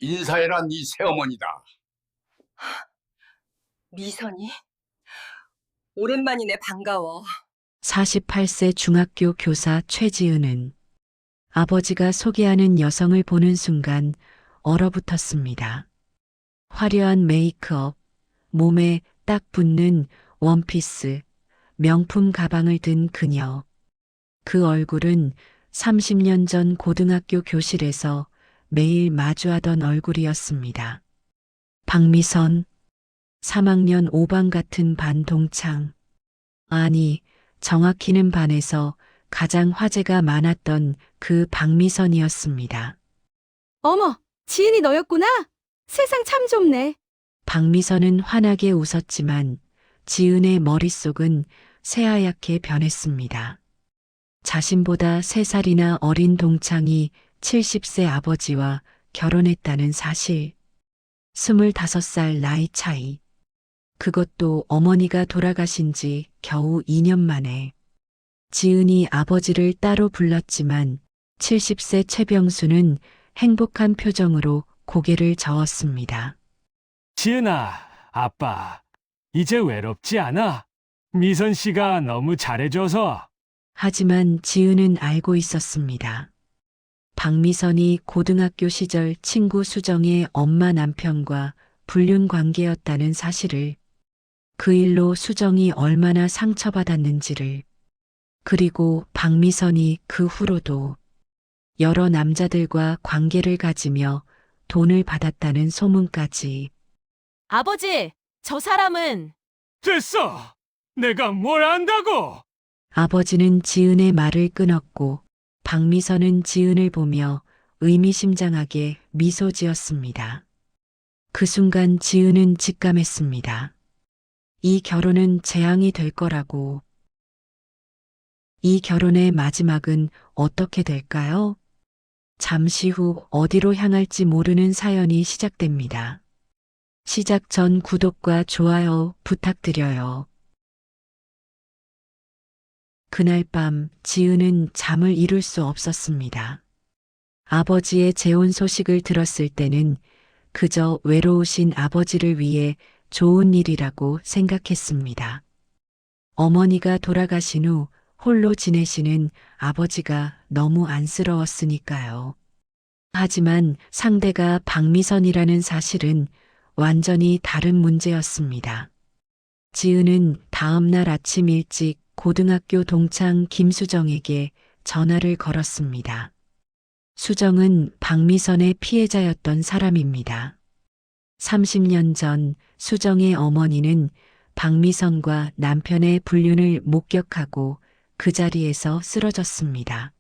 인사해라, 네 새어머니다. 미선이? 오랜만이네, 반가워. 48세 중학교 교사 최지은은 아버지가 소개하는 여성을 보는 순간 얼어붙었습니다. 화려한 메이크업, 몸에 딱 붙는 원피스, 명품 가방을 든 그녀. 그 얼굴은 30년 전 고등학교 교실에서 매일 마주하던 얼굴이었습니다. 박미선, 3학년 5반 같은 반 동창. 아니, 정확히는 반에서 가장 화제가 많았던 그 박미선이었습니다. 어머, 지은이 너였구나? 세상 참 좁네. 박미선은 환하게 웃었지만 지은의 머릿속은 새하얗게 변했습니다. 자신보다 3살이나 어린 동창이 70세 아버지와 결혼했다는 사실. 25살 나이 차이. 그것도 어머니가 돌아가신 지 겨우 2년 만에. 지은이 아버지를 따로 불렀지만 70세 최병수는 행복한 표정으로 고개를 저었습니다. 지은아, 아빠, 이제 외롭지 않아? 미선 씨가 너무 잘해줘서. 하지만 지은은 알고 있었습니다. 박미선이 고등학교 시절 친구 수정의 엄마 남편과 불륜 관계였다는 사실을, 그 일로 수정이 얼마나 상처받았는지를, 그리고 박미선이 그 후로도 여러 남자들과 관계를 가지며 돈을 받았다는 소문까지. 아버지, 저 사람은 됐어! 내가 뭘 안다고! 아버지는 지은의 말을 끊었고 박미선은 지은을 보며 의미심장하게 미소 지었습니다. 그 순간 지은은 직감했습니다. 이 결혼은 재앙이 될 거라고. 이 결혼의 마지막은 어떻게 될까요? 잠시 후 어디로 향할지 모르는 사연이 시작됩니다. 시작 전 구독과 좋아요 부탁드려요. 그날 밤 지은은 잠을 이룰 수 없었습니다. 아버지의 재혼 소식을 들었을 때는 그저 외로우신 아버지를 위해 좋은 일이라고 생각했습니다. 어머니가 돌아가신 후 홀로 지내시는 아버지가 너무 안쓰러웠으니까요. 하지만 상대가 박미선이라는 사실은 완전히 다른 문제였습니다. 지은은 다음 날 아침 일찍 고등학교 동창 김수정에게 전화를 걸었습니다. 수정은 박미선의 피해자였던 사람입니다. 30년 전 수정의 어머니는 박미선과 남편의 불륜을 목격하고 그 자리에서 쓰러졌습니다.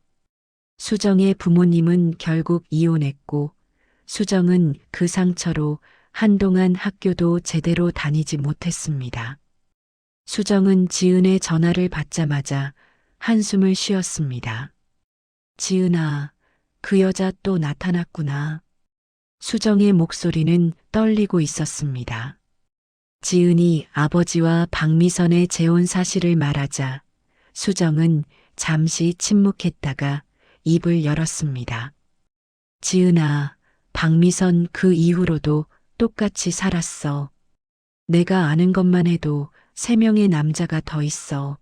수정의 부모님은 결국 이혼했고 수정은 그 상처로 한동안 학교도 제대로 다니지 못했습니다. 수정은 지은의 전화를 받자마자 한숨을 쉬었습니다. 지은아, 그 여자 또 나타났구나. 수정의 목소리는 떨리고 있었습니다. 지은이 아버지와 박미선의 재혼 사실을 말하자 수정은 잠시 침묵했다가 입을 열었습니다. 지은아, 박미선 그 이후로도 똑같이 살았어. 내가 아는 것만 해도 3명의 남자가 더 있어.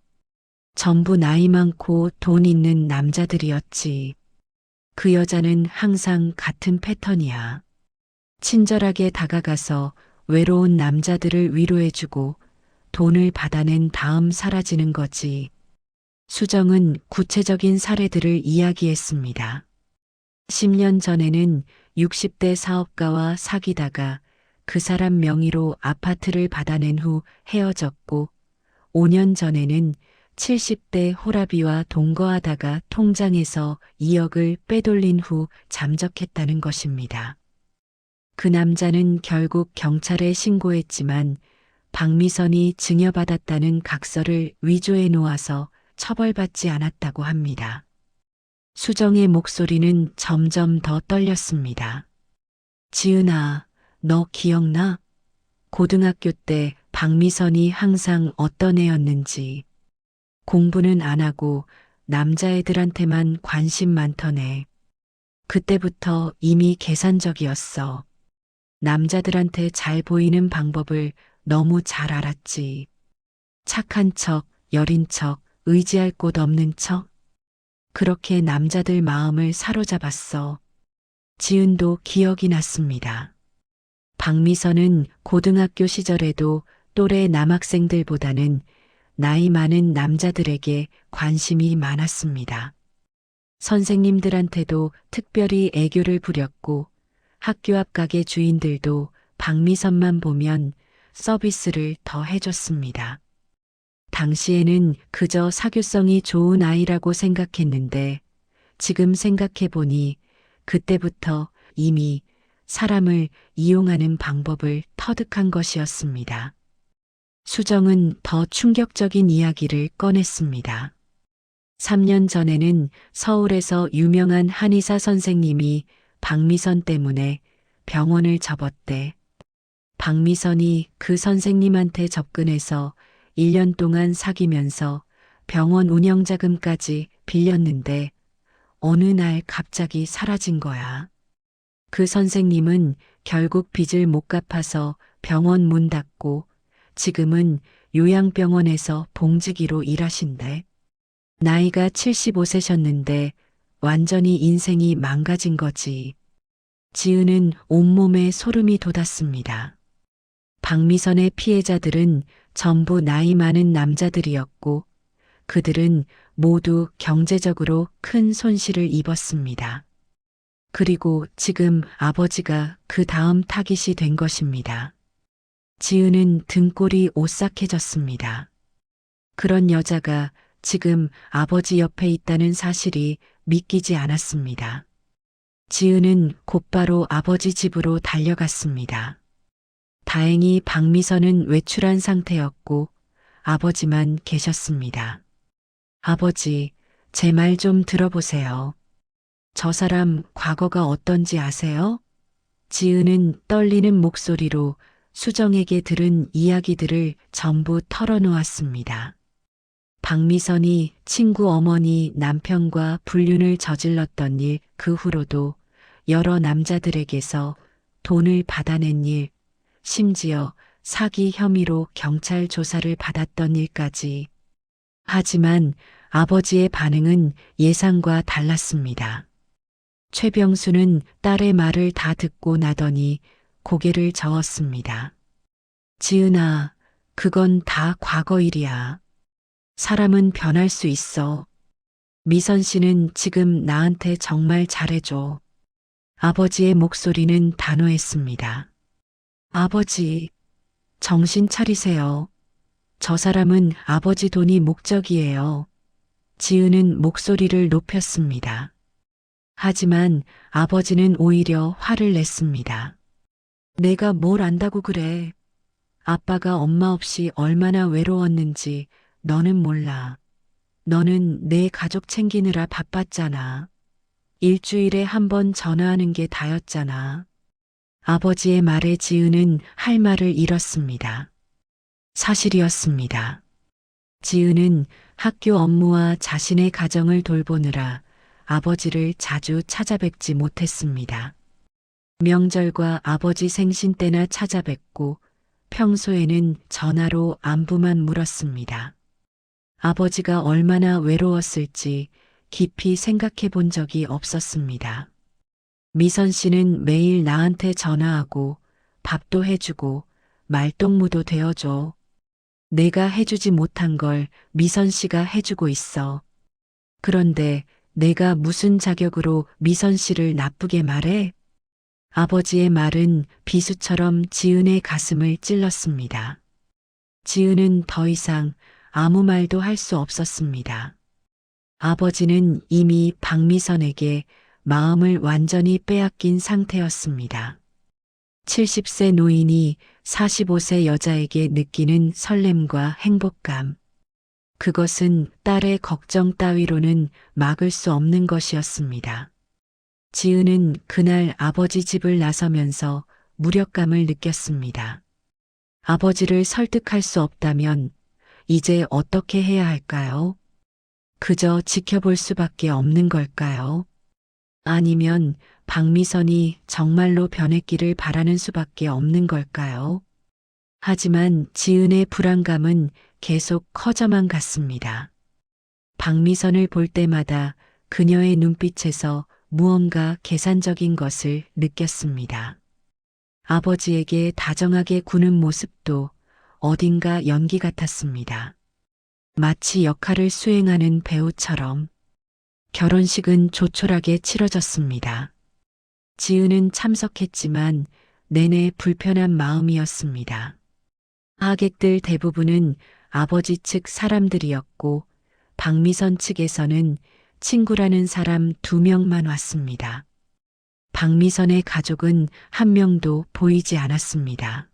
전부 나이 많고 돈 있는 남자들이었지. 그 여자는 항상 같은 패턴이야. 친절하게 다가가서 외로운 남자들을 위로해주고 돈을 받아낸 다음 사라지는 거지. 수정은 구체적인 사례들을 이야기했습니다. 10년 전에는 60대 사업가와 사귀다가 그 사람 명의로 아파트를 받아낸 후 헤어졌고 5년 전에는 70대 호라비와 동거하다가 통장에서 2억을 빼돌린 후 잠적했다는 것입니다. 그 남자는 결국 경찰에 신고했지만 박미선이 증여받았다는 각서를 위조해 놓아서 처벌받지 않았다고 합니다. 수정의 목소리는 점점 더 떨렸습니다. 지은아, 너 기억나? 고등학교 때 박미선이 항상 어떤 애였는지. 공부는 안 하고 남자애들한테만 관심 많던 애. 그때부터 이미 계산적이었어. 남자들한테 잘 보이는 방법을 너무 잘 알았지. 착한 척, 여린 척, 의지할 곳 없는 척. 그렇게 남자들 마음을 사로잡았어. 지은도 기억이 났습니다. 박미선은 고등학교 시절에도 또래 남학생들보다는 나이 많은 남자들에게 관심이 많았습니다. 선생님들한테도 특별히 애교를 부렸고 학교 앞 가게 주인들도 박미선만 보면 서비스를 더 해줬습니다. 당시에는 그저 사교성이 좋은 아이라고 생각했는데 지금 생각해보니 그때부터 이미 사람을 이용하는 방법을 터득한 것이었습니다. 수정은 더 충격적인 이야기를 꺼냈습니다. 3년 전에는 서울에서 유명한 한의사 선생님이 박미선 때문에 병원을 접었대. 박미선이 그 선생님한테 접근해서 1년 동안 사귀면서 병원 운영 자금까지 빌렸는데 어느 날 갑자기 사라진 거야. 그 선생님은 결국 빚을 못 갚아서 병원 문 닫고 지금은 요양병원에서 봉지기로 일하신대. 나이가 75세셨는데 완전히 인생이 망가진 거지. 지은은 온몸에 소름이 돋았습니다. 박미선의 피해자들은 전부 나이 많은 남자들이었고 그들은 모두 경제적으로 큰 손실을 입었습니다. 그리고 지금 아버지가 그 다음 타깃이 된 것입니다. 지은은 등골이 오싹해졌습니다. 그런 여자가 지금 아버지 옆에 있다는 사실이 믿기지 않았습니다. 지은은 곧바로 아버지 집으로 달려갔습니다. 다행히 박미선은 외출한 상태였고 아버지만 계셨습니다. 아버지, 제 말 좀 들어보세요. 저 사람 과거가 어떤지 아세요? 지은은 떨리는 목소리로 수정에게 들은 이야기들을 전부 털어놓았습니다. 박미선이 친구 어머니 남편과 불륜을 저질렀던 일, 그 후로도 여러 남자들에게서 돈을 받아낸 일, 심지어 사기 혐의로 경찰 조사를 받았던 일까지. 하지만 아버지의 반응은 예상과 달랐습니다. 최병수는 딸의 말을 다 듣고 나더니 고개를 저었습니다. 지은아, 그건 다 과거 일이야. 사람은 변할 수 있어. 미선 씨는 지금 나한테 정말 잘해줘. 아버지의 목소리는 단호했습니다. 아버지, 정신 차리세요. 저 사람은 아버지 돈이 목적이에요. 지은은 목소리를 높였습니다. 하지만 아버지는 오히려 화를 냈습니다. 내가 뭘 안다고 그래. 아빠가 엄마 없이 얼마나 외로웠는지 너는 몰라. 너는 내 가족 챙기느라 바빴잖아. 일주일에 한 번 전화하는 게 다였잖아. 아버지의 말에 지은은 할 말을 잃었습니다. 사실이었습니다. 지은은 학교 업무와 자신의 가정을 돌보느라 아버지를 자주 찾아뵙지 못했습니다. 명절과 아버지 생신 때나 찾아뵙고 평소에는 전화로 안부만 물었습니다. 아버지가 얼마나 외로웠을지 깊이 생각해 본 적이 없었습니다. 미선 씨는 매일 나한테 전화하고 밥도 해주고 말동무도 되어줘. 내가 해주지 못한 걸 미선 씨가 해주고 있어. 그런데 내가 무슨 자격으로 미선 씨를 나쁘게 말해? 아버지의 말은 비수처럼 지은의 가슴을 찔렀습니다. 지은은 더 이상 아무 말도 할 수 없었습니다. 아버지는 이미 박미선에게 마음을 완전히 빼앗긴 상태였습니다. 70세 노인이 45세 여자에게 느끼는 설렘과 행복감. 그것은 딸의 걱정 따위로는 막을 수 없는 것이었습니다. 지은은 그날 아버지 집을 나서면서 무력감을 느꼈습니다. 아버지를 설득할 수 없다면 이제 어떻게 해야 할까요? 그저 지켜볼 수밖에 없는 걸까요? 아니면 박미선이 정말로 변했기를 바라는 수밖에 없는 걸까요? 하지만 지은의 불안감은 계속 커져만 갔습니다. 박미선을 볼 때마다 그녀의 눈빛에서 무언가 계산적인 것을 느꼈습니다. 아버지에게 다정하게 구는 모습도 어딘가 연기 같았습니다. 마치 역할을 수행하는 배우처럼. 결혼식은 조촐하게 치러졌습니다. 지은은 참석했지만 내내 불편한 마음이었습니다. 하객들 대부분은 아버지 측 사람들이었고 박미선 측에서는 친구라는 사람 2명만 왔습니다. 박미선의 가족은 한 명도 보이지 않았습니다.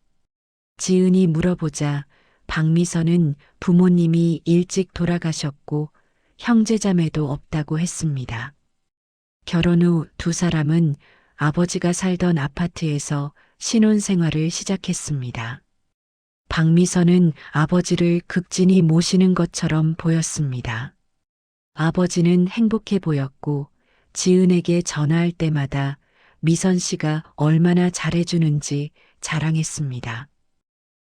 지은이 물어보자 박미선은 부모님이 일찍 돌아가셨고 형제자매도 없다고 했습니다. 결혼 후 2사람은 아버지가 살던 아파트에서 신혼생활을 시작했습니다. 박미선은 아버지를 극진히 모시는 것처럼 보였습니다. 아버지는 행복해 보였고 지은에게 전화할 때마다 미선 씨가 얼마나 잘해주는지 자랑했습니다.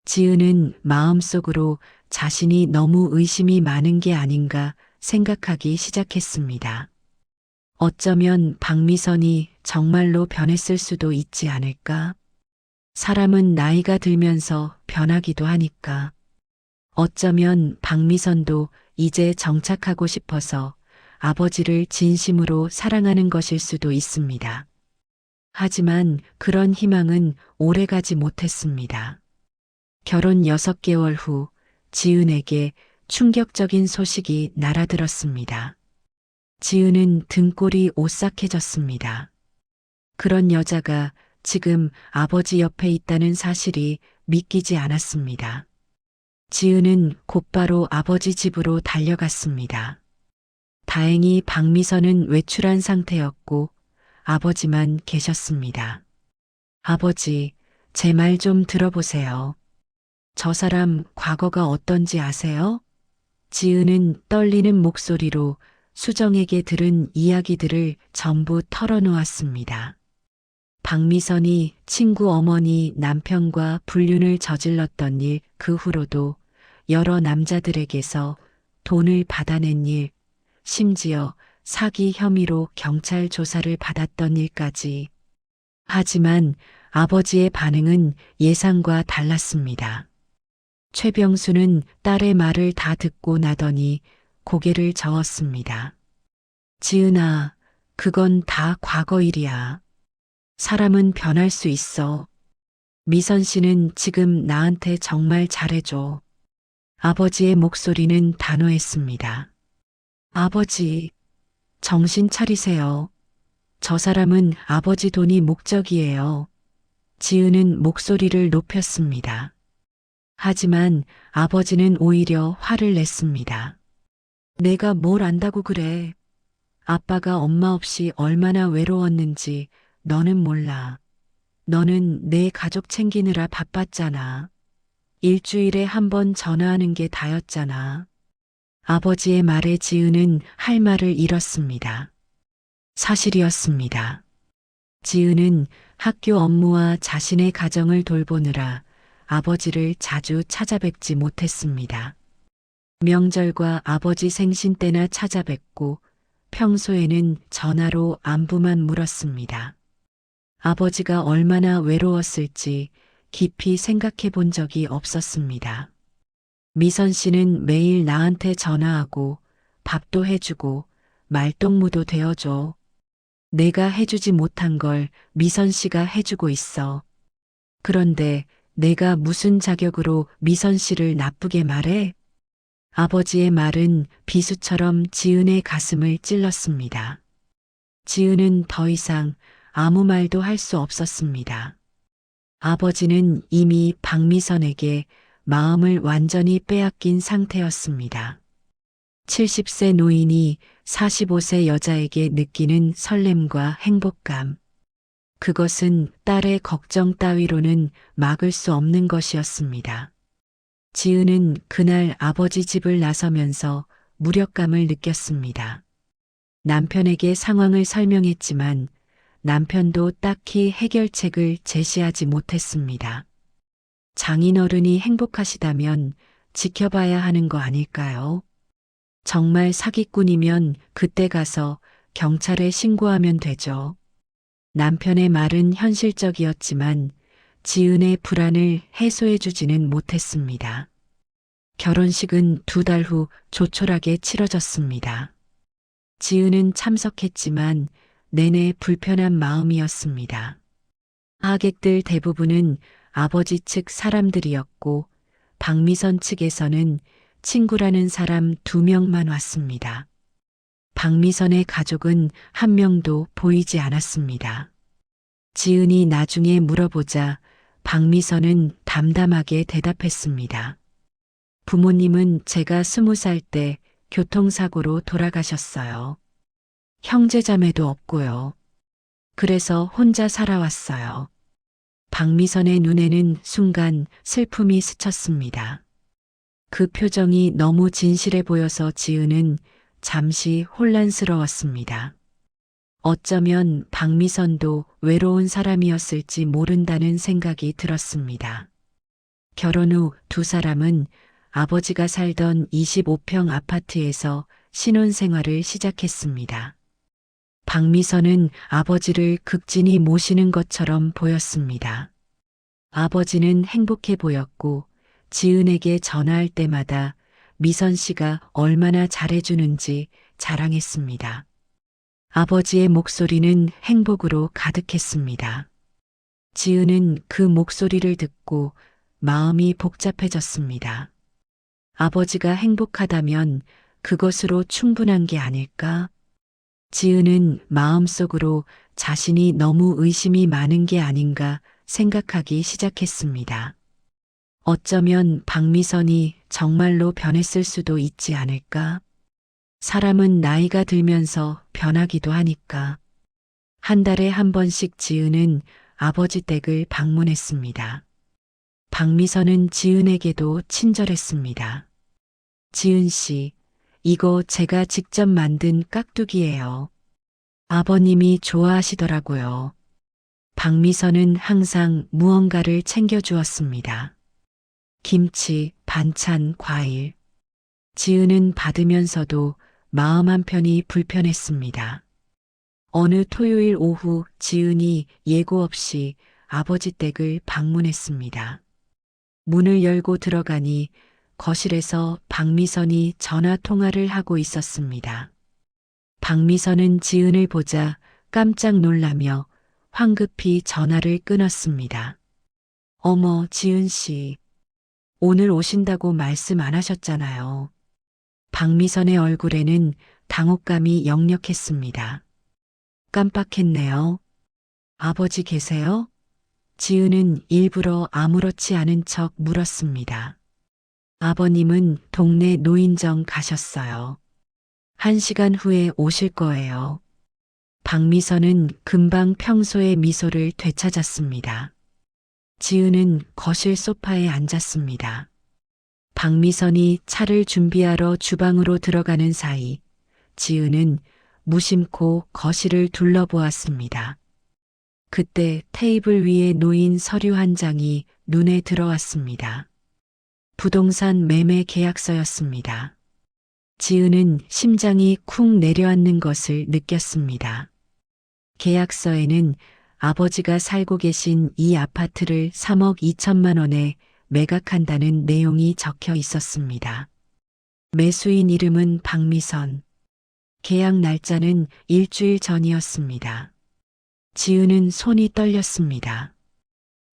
지은은 마음속으로 자신이 너무 의심이 많은 게 아닌가 생각하기 시작했습니다. 어쩌면 박미선이 정말로 변했을 수도 있지 않을까? 사람은 나이가 들면서 변하기도 하니까. 어쩌면 박미선도 이제 정착하고 싶어서 아버지를 진심으로 사랑하는 것일 수도 있습니다. 하지만 그런 희망은 오래가지 못했습니다. 결혼 6개월 후 지은에게 충격적인 소식이 날아들었습니다. 지은은 등골이 오싹해졌습니다. 그런 여자가 지금 아버지 옆에 있다는 사실이 믿기지 않았습니다. 지은은 곧바로 아버지 집으로 달려갔습니다. 다행히 박미선은 외출한 상태였고 아버지만 계셨습니다. 아버지, 제 말 좀 들어보세요. 저 사람 과거가 어떤지 아세요? 지은은 떨리는 목소리로 수정에게 들은 이야기들을 전부 털어놓았습니다. 박미선이 친구 어머니 남편과 불륜을 저질렀던 일, 그 후로도 여러 남자들에게서 돈을 받아낸 일, 심지어 사기 혐의로 경찰 조사를 받았던 일까지. 하지만 아버지의 반응은 예상과 달랐습니다. 최병수는 딸의 말을 다 듣고 나더니 고개를 저었습니다. 지은아, 그건 다 과거 일이야. 사람은 변할 수 있어. 미선 씨는 지금 나한테 정말 잘해줘. 아버지의 목소리는 단호했습니다. 아버지, 정신 차리세요. 저 사람은 아버지 돈이 목적이에요. 지은은 목소리를 높였습니다. 하지만 아버지는 오히려 화를 냈습니다. 내가 뭘 안다고 그래. 아빠가 엄마 없이 얼마나 외로웠는지 너는 몰라. 너는 내 가족 챙기느라 바빴잖아. 일주일에 한 번 전화하는 게 다였잖아. 아버지의 말에 지은은 할 말을 잃었습니다. 사실이었습니다. 지은은 학교 업무와 자신의 가정을 돌보느라 아버지를 자주 찾아뵙지 못했습니다. 명절과 아버지 생신 때나 찾아뵙고 평소에는 전화로 안부만 물었습니다. 아버지가 얼마나 외로웠을지 깊이 생각해 본 적이 없었습니다. 미선 씨는 매일 나한테 전화하고 밥도 해주고 말동무도 되어줘. 내가 해주지 못한 걸 미선 씨가 해주고 있어. 그런데 내가 무슨 자격으로 미선 씨를 나쁘게 말해? 아버지의 말은 비수처럼 지은의 가슴을 찔렀습니다. 지은은 더 이상 아무 말도 할 수 없었습니다. 아버지는 이미 박미선에게 마음을 완전히 빼앗긴 상태였습니다. 70세 노인이 45세 여자에게 느끼는 설렘과 행복감. 그것은 딸의 걱정 따위로는 막을 수 없는 것이었습니다. 지은은 그날 아버지 집을 나서면서 무력감을 느꼈습니다. 남편에게 상황을 설명했지만 남편도 딱히 해결책을 제시하지 못했습니다. 장인어른이 행복하시다면 지켜봐야 하는 거 아닐까요? 정말 사기꾼이면 그때 가서 경찰에 신고하면 되죠. 남편의 말은 현실적이었지만 지은의 불안을 해소해주지는 못했습니다. 결혼식은 2달 후 조촐하게 치러졌습니다. 지은은 참석했지만 내내 불편한 마음이었습니다. 하객들 대부분은 아버지 측 사람들이었고 박미선 측에서는 친구라는 사람 2명만 왔습니다. 박미선의 가족은 1명도 보이지 않았습니다. 지은이 나중에 물어보자 박미선은 담담하게 대답했습니다. 부모님은 제가 20살 때 교통사고로 돌아가셨어요. 형제자매도 없고요. 그래서 혼자 살아왔어요. 박미선의 눈에는 순간 슬픔이 스쳤습니다. 그 표정이 너무 진실해 보여서 지은은 잠시 혼란스러웠습니다. 어쩌면 박미선도 외로운 사람이었을지 모른다는 생각이 들었습니다. 결혼 후 2사람은 아버지가 살던 25평 아파트에서 신혼생활을 시작했습니다. 박미선은 아버지를 극진히 모시는 것처럼 보였습니다. 아버지는 행복해 보였고 지은에게 전화할 때마다 미선 씨가 얼마나 잘해주는지 자랑했습니다. 아버지의 목소리는 행복으로 가득했습니다. 지은은 그 목소리를 듣고 마음이 복잡해졌습니다. 아버지가 행복하다면 그것으로 충분한 게 아닐까? 지은은 마음속으로 자신이 너무 의심이 많은 게 아닌가 생각하기 시작했습니다. 어쩌면 박미선이 정말로 변했을 수도 있지 않을까? 사람은 나이가 들면서 변하기도 하니까. 한 달에 한 번씩 지은은 아버지 댁을 방문했습니다. 박미선은 지은에게도 친절했습니다. 지은 씨, 이거 제가 직접 만든 깍두기예요. 아버님이 좋아하시더라고요. 박미선은 항상 무언가를 챙겨주었습니다. 김치, 반찬, 과일. 지은은 받으면서도 마음 한편이 불편했습니다. 어느 토요일 오후 지은이 예고 없이 아버지 댁을 방문했습니다. 문을 열고 들어가니 거실에서 박미선이 전화 통화를 하고 있었습니다. 박미선은 지은을 보자 깜짝 놀라며 황급히 전화를 끊었습니다. 어머, 지은 씨. 오늘 오신다고 말씀 안 하셨잖아요. 박미선의 얼굴에는 당혹감이 역력했습니다. 깜빡했네요. 아버지 계세요? 지은은 일부러 아무렇지 않은 척 물었습니다. 아버님은 동네 노인정 가셨어요. 1시간 후에 오실 거예요. 박미선은 금방 평소의 미소를 되찾았습니다. 지은은 거실 소파에 앉았습니다. 박미선이 차를 준비하러 주방으로 들어가는 사이 지은은 무심코 거실을 둘러보았습니다. 그때 테이블 위에 놓인 서류 한 장이 눈에 들어왔습니다. 부동산 매매 계약서였습니다. 지은은 심장이 쿵 내려앉는 것을 느꼈습니다. 계약서에는 아버지가 살고 계신 이 아파트를 3억 2천만 원에 매각한다는 내용이 적혀 있었습니다. 매수인 이름은 박미선. 계약 날짜는 일주일 전이었습니다. 지은은 손이 떨렸습니다.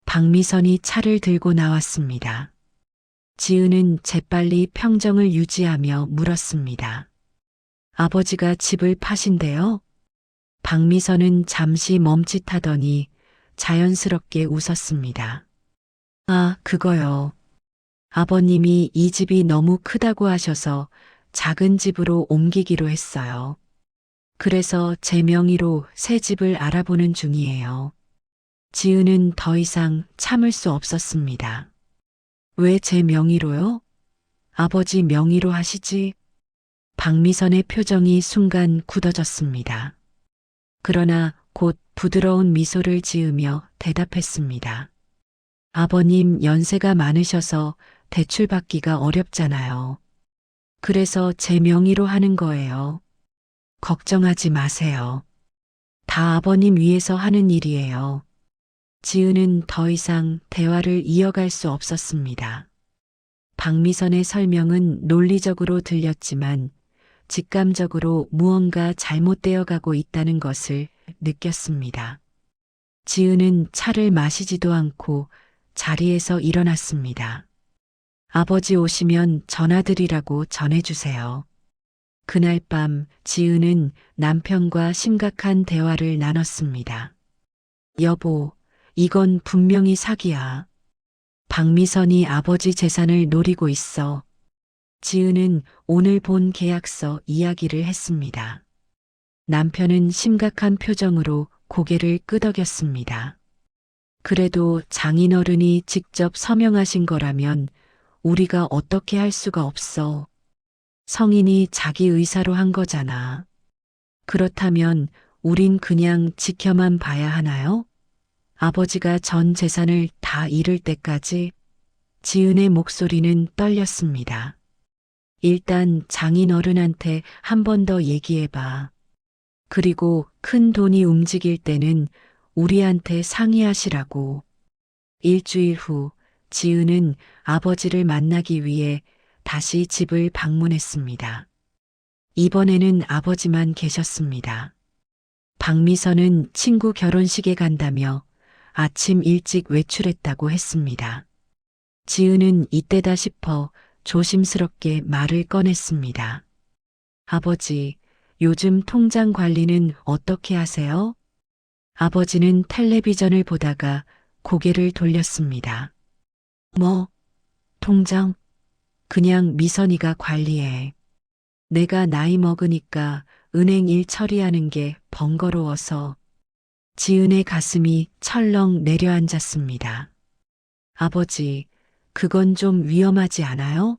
박미선이 차를 들고 나왔습니다. 지은은 재빨리 평정을 유지하며 물었습니다. 아버지가 집을 파신대요? 박미선은 잠시 멈칫하더니 자연스럽게 웃었습니다. 아, 그거요. 아버님이 이 집이 너무 크다고 하셔서 작은 집으로 옮기기로 했어요. 그래서 제 명의로 새 집을 알아보는 중이에요. 지은은 더 이상 참을 수 없었습니다. 왜 제 명의로요? 아버지 명의로 하시지? 박미선의 표정이 순간 굳어졌습니다. 그러나 곧 부드러운 미소를 지으며 대답했습니다. 아버님 연세가 많으셔서 대출받기가 어렵잖아요. 그래서 제 명의로 하는 거예요. 걱정하지 마세요. 다 아버님 위해서 하는 일이에요. 지은은 더 이상 대화를 이어갈 수 없었습니다. 박미선의 설명은 논리적으로 들렸지만 직감적으로 무언가 잘못되어 가고 있다는 것을 느꼈습니다. 지은은 차를 마시지도 않고 자리에서 일어났습니다. 아버지 오시면 전화드리라고 전해주세요. 그날 밤 지은은 남편과 심각한 대화를 나눴습니다. 여보, 이건 분명히 사기야. 박미선이 아버지 재산을 노리고 있어. 지은은 오늘 본 계약서 이야기를 했습니다. 남편은 심각한 표정으로 고개를 끄덕였습니다. 그래도 장인어른이 직접 서명하신 거라면 우리가 어떻게 할 수가 없어. 성인이 자기 의사로 한 거잖아. 그렇다면 우린 그냥 지켜만 봐야 하나요? 아버지가 전 재산을 다 잃을 때까지. 지은의 목소리는 떨렸습니다. 일단 장인어른한테 한 번 더 얘기해봐. 그리고 큰 돈이 움직일 때는 우리한테 상의하시라고. 일주일 후 지은은 아버지를 만나기 위해 다시 집을 방문했습니다. 이번에는 아버지만 계셨습니다. 박미선은 친구 결혼식에 간다며 아침 일찍 외출했다고 했습니다. 지은은 이때다 싶어 조심스럽게 말을 꺼냈습니다. 아버지, 요즘 통장 관리는 어떻게 하세요? 아버지는 텔레비전을 보다가 고개를 돌렸습니다. 뭐, 통장? 그냥 미선이가 관리해. 내가 나이 먹으니까 은행 일 처리하는 게 번거로워서. 지은의 가슴이 철렁 내려앉았습니다. 아버지, 그건 좀 위험하지 않아요?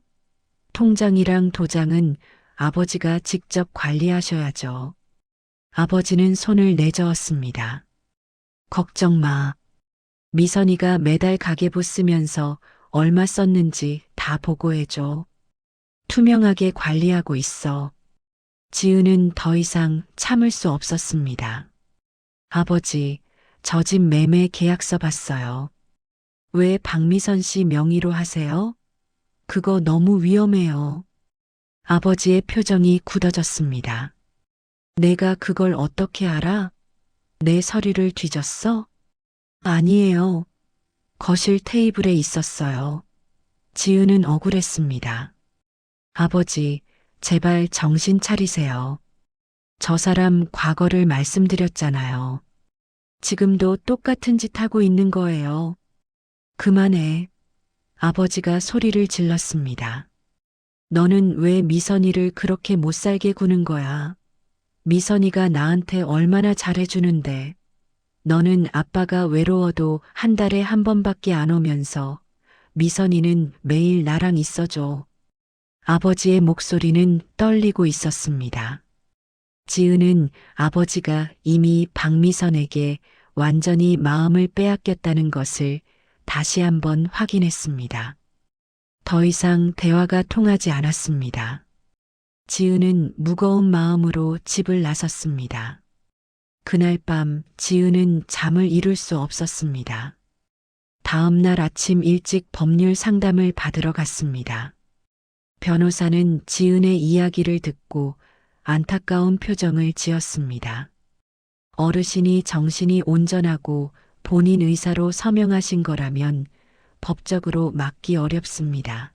통장이랑 도장은 아버지가 직접 관리하셔야죠. 아버지는 손을 내저었습니다. 걱정 마. 미선이가 매달 가계부 쓰면서 얼마 썼는지 다 보고해줘. 투명하게 관리하고 있어. 지은은 더 이상 참을 수 없었습니다. 아버지, 저 집 매매 계약서 봤어요. 왜 박미선 씨 명의로 하세요? 그거 너무 위험해요. 아버지의 표정이 굳어졌습니다. 내가 그걸 어떻게 알아? 내 서류를 뒤졌어? 아니에요. 거실 테이블에 있었어요. 지은은 억울했습니다. 아버지, 제발 정신 차리세요. 저 사람 과거를 말씀드렸잖아요. 지금도 똑같은 짓 하고 있는 거예요. 그만해. 아버지가 소리를 질렀습니다. 너는 왜 미선이를 그렇게 못살게 구는 거야? 미선이가 나한테 얼마나 잘해주는데. 너는 아빠가 외로워도 한 달에 한 번밖에 안 오면서 미선이는 매일 나랑 있어줘. 아버지의 목소리는 떨리고 있었습니다. 지은은 아버지가 이미 박미선에게 완전히 마음을 빼앗겼다는 것을 다시 한번 확인했습니다. 더 이상 대화가 통하지 않았습니다. 지은은 무거운 마음으로 집을 나섰습니다. 그날 밤 지은은 잠을 이룰 수 없었습니다. 다음 날 아침 일찍 법률 상담을 받으러 갔습니다. 변호사는 지은의 이야기를 듣고 안타까운 표정을 지었습니다. 어르신이 정신이 온전하고 본인 의사로 서명하신 거라면 법적으로 막기 어렵습니다.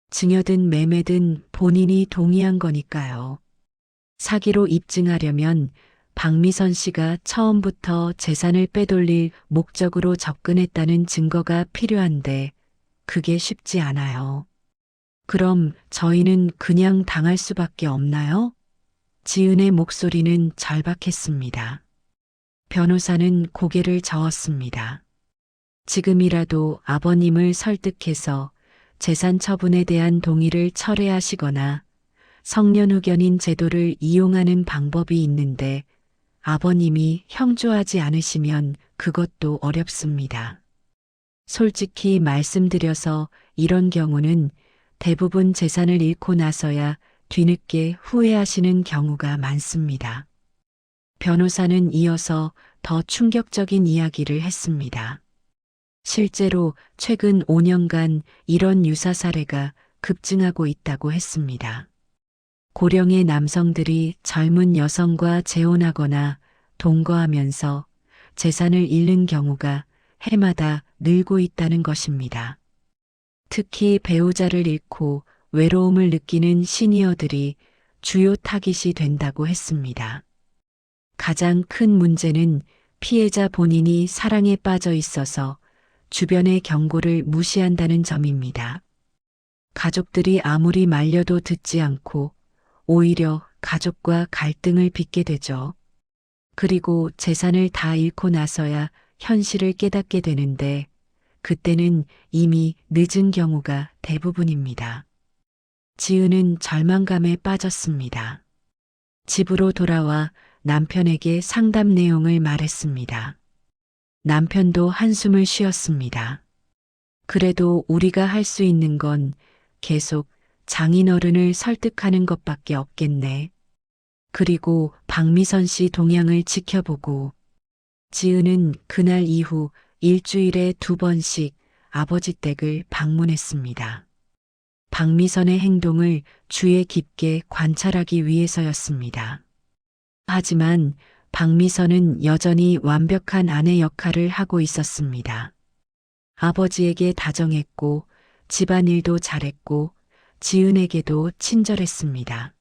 증여든 매매든 본인이 동의한 거니까요. 사기로 입증하려면 박미선 씨가 처음부터 재산을 빼돌릴 목적으로 접근했다는 증거가 필요한데 그게 쉽지 않아요. 그럼 저희는 그냥 당할 수밖에 없나요? 지은의 목소리는 절박했습니다. 변호사는 고개를 저었습니다. 지금이라도 아버님을 설득해서 재산 처분에 대한 동의를 철회하시거나 성년후견인 제도를 이용하는 방법이 있는데 아버님이 형조하지 않으시면 그것도 어렵습니다. 솔직히 말씀드려서 이런 경우는 대부분 재산을 잃고 나서야 뒤늦게 후회하시는 경우가 많습니다. 변호사는 이어서 더 충격적인 이야기를 했습니다. 실제로 최근 5년간 이런 유사 사례가 급증하고 있다고 했습니다. 고령의 남성들이 젊은 여성과 재혼하거나 동거하면서 재산을 잃는 경우가 해마다 늘고 있다는 것입니다. 특히 배우자를 잃고 외로움을 느끼는 시니어들이 주요 타깃이 된다고 했습니다. 가장 큰 문제는 피해자 본인이 사랑에 빠져 있어서 주변의 경고를 무시한다는 점입니다. 가족들이 아무리 말려도 듣지 않고 오히려 가족과 갈등을 빚게 되죠. 그리고 재산을 다 잃고 나서야 현실을 깨닫게 되는데 그때는 이미 늦은 경우가 대부분입니다. 지은은 절망감에 빠졌습니다. 집으로 돌아와 남편에게 상담 내용을 말했습니다. 남편도 한숨을 쉬었습니다. 그래도 우리가 할 수 있는 건 계속 장인어른을 설득하는 것밖에 없겠네. 그리고 박미선 씨 동향을 지켜보고 지은은 그날 이후 일주일에 2번씩 아버지 댁을 방문했습니다. 박미선의 행동을 주의 깊게 관찰하기 위해서였습니다. 하지만 박미선은 여전히 완벽한 아내 역할을 하고 있었습니다. 아버지에게 다정했고 집안일도 잘했고 지은에게도 친절했습니다.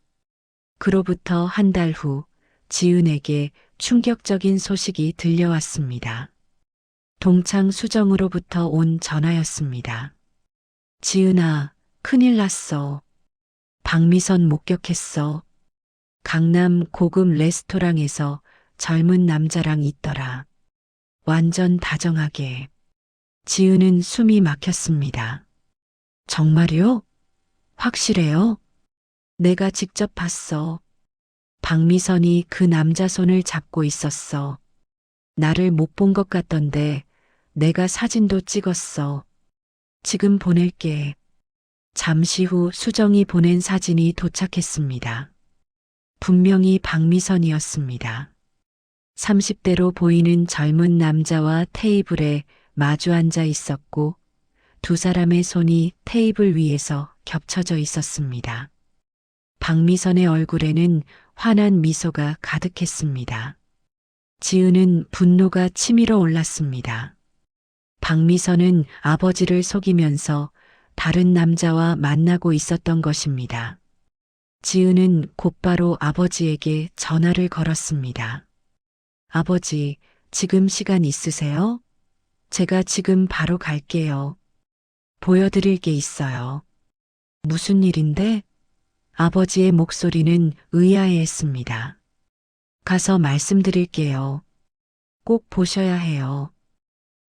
그로부터 한 달 후 지은에게 충격적인 소식이 들려왔습니다. 동창 수정으로부터 온 전화였습니다. 지은아, 큰일 났어. 박미선 목격했어. 강남 고급 레스토랑에서 젊은 남자랑 있더라. 완전 다정하게. 지은은 숨이 막혔습니다. 정말요? 확실해요? 내가 직접 봤어. 박미선이 그 남자 손을 잡고 있었어. 나를 못 본 것 같던데 내가 사진도 찍었어. 지금 보낼게. 잠시 후 수정이 보낸 사진이 도착했습니다. 분명히 박미선이었습니다. 30대로 보이는 젊은 남자와 테이블에 마주 앉아 있었고 두 사람의 손이 테이블 위에서 겹쳐져 있었습니다. 박미선의 얼굴에는 환한 미소가 가득했습니다. 지은은 분노가 치밀어 올랐습니다. 박미선은 아버지를 속이면서 다른 남자와 만나고 있었던 것입니다. 지은은 곧바로 아버지에게 전화를 걸었습니다. 아버지, 지금 시간 있으세요? 제가 지금 바로 갈게요. 보여드릴 게 있어요. 무슨 일인데? 아버지의 목소리는 의아해했습니다. 가서 말씀드릴게요. 꼭 보셔야 해요.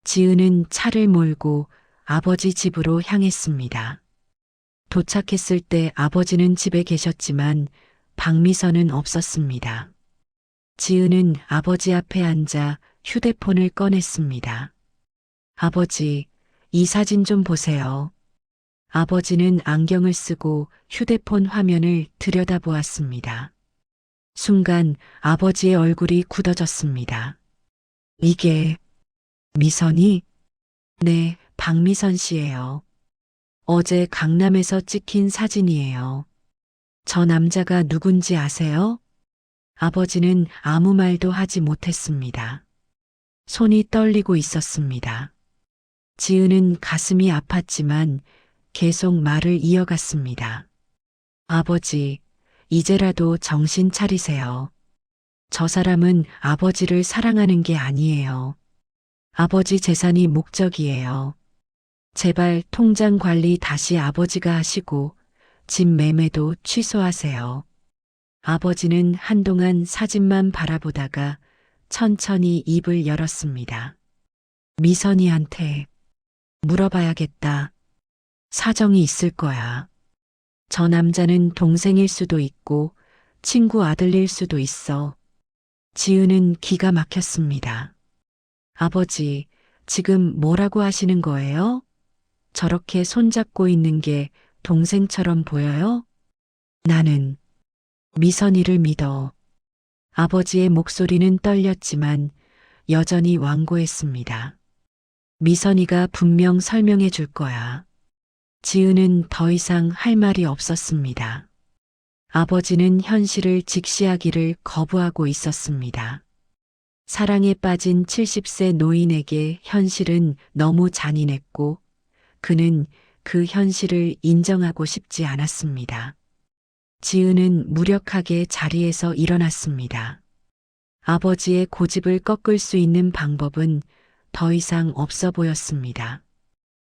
지은은 차를 몰고 아버지 집으로 향했습니다. 도착했을 때 아버지는 집에 계셨지만 박미선은 없었습니다. 지은은 아버지 앞에 앉아 휴대폰을 꺼냈습니다. 아버지, 이 사진 좀 보세요. 아버지는 안경을 쓰고 휴대폰 화면을 들여다보았습니다. 순간 아버지의 얼굴이 굳어졌습니다. 이게 미선이? 네, 박미선 씨예요. 어제 강남에서 찍힌 사진이에요. 저 남자가 누군지 아세요? 아버지는 아무 말도 하지 못했습니다. 손이 떨리고 있었습니다. 지은은 가슴이 아팠지만 계속 말을 이어갔습니다. 아버지, 이제라도 정신 차리세요. 저 사람은 아버지를 사랑하는 게 아니에요. 아버지 재산이 목적이에요. 제발 통장 관리 다시 아버지가 하시고 집 매매도 취소하세요. 아버지는 한동안 사진만 바라보다가 천천히 입을 열었습니다. 미선이한테 물어봐야겠다. 사정이 있을 거야. 저 남자는 동생일 수도 있고 친구 아들일 수도 있어. 지은은 기가 막혔습니다. 아버지, 지금 뭐라고 하시는 거예요? 저렇게 손잡고 있는 게 동생처럼 보여요? 나는 미선이를 믿어. 아버지의 목소리는 떨렸지만 여전히 완고했습니다. 미선이가 분명 설명해 줄 거야. 지은은 더 이상 할 말이 없었습니다. 아버지는 현실을 직시하기를 거부하고 있었습니다. 사랑에 빠진 70세 노인에게 현실은 너무 잔인했고 그는 그 현실을 인정하고 싶지 않았습니다. 지은은 무력하게 자리에서 일어났습니다. 아버지의 고집을 꺾을 수 있는 방법은 더 이상 없어 보였습니다.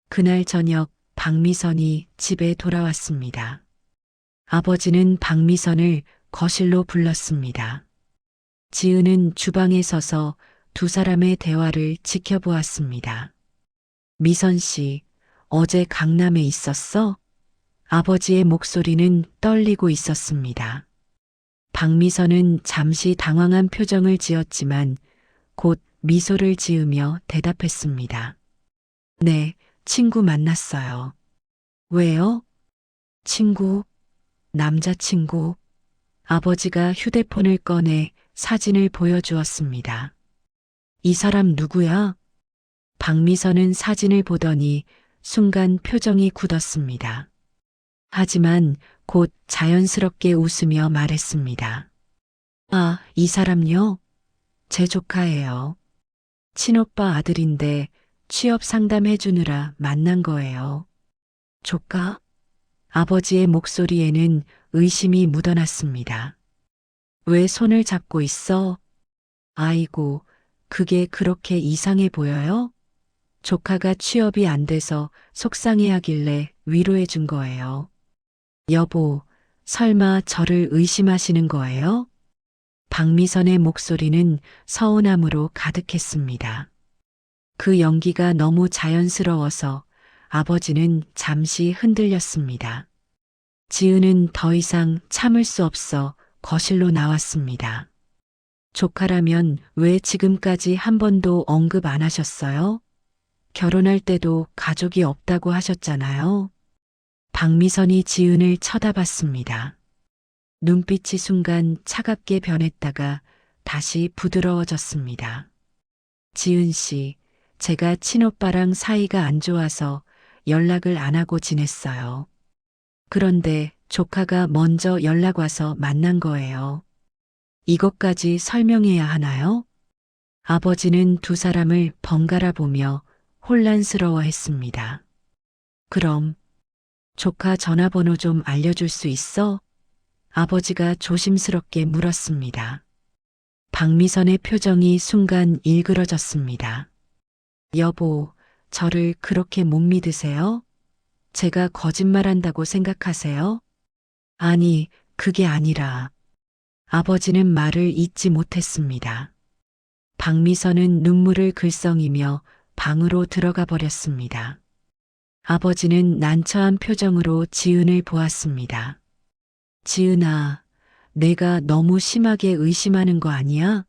그날 저녁 박미선이 집에 돌아왔습니다. 아버지는 박미선을 거실로 불렀습니다. 지은은 주방에 서서 두 사람의 대화를 지켜보았습니다. 미선 씨, 어제 강남에 있었어? 아버지의 목소리는 떨리고 있었습니다. 박미선은 잠시 당황한 표정을 지었지만 곧 미소를 지으며 대답했습니다. 네, 친구 만났어요. 왜요? 친구? 남자친구? 아버지가 휴대폰을 꺼내 사진을 보여주었습니다. 이 사람 누구야? 박미선은 사진을 보더니 순간 표정이 굳었습니다. 하지만 곧 자연스럽게 웃으며 말했습니다. 아, 이 사람요? 제 조카예요. 친오빠 아들인데 취업 상담해 주느라 만난 거예요. 조카? 아버지의 목소리에는 의심이 묻어났습니다. 왜 손을 잡고 있어? 아이고, 그게 그렇게 이상해 보여요? 조카가 취업이 안 돼서 속상해 하길래 위로해 준 거예요. 여보, 설마 저를 의심하시는 거예요? 박미선의 목소리는 서운함으로 가득했습니다. 그 연기가 너무 자연스러워서 아버지는 잠시 흔들렸습니다. 지은은 더 이상 참을 수 없어 거실로 나왔습니다. 조카라면 왜 지금까지 한 번도 언급 안 하셨어요? 결혼할 때도 가족이 없다고 하셨잖아요. 박미선이 지은을 쳐다봤습니다. 눈빛이 순간 차갑게 변했다가 다시 부드러워졌습니다. 지은 씨, 제가 친오빠랑 사이가 안 좋아서 연락을 안 하고 지냈어요. 그런데 조카가 먼저 연락 와서 만난 거예요. 이것까지 설명해야 하나요? 아버지는 두 사람을 번갈아 보며 혼란스러워 했습니다. 그럼 조카 전화번호 좀 알려줄 수 있어? 아버지가 조심스럽게 물었습니다. 박미선의 표정이 순간 일그러졌습니다. 여보, 저를 그렇게 못 믿으세요? 제가 거짓말한다고 생각하세요? 아니, 그게 아니라. 아버지는 말을 잇지 못했습니다. 박미선은 눈물을 글썽이며 방으로 들어가 버렸습니다. 아버지는 난처한 표정으로 지은을 보았습니다. 지은아, 내가 너무 심하게 의심하는 거 아니야?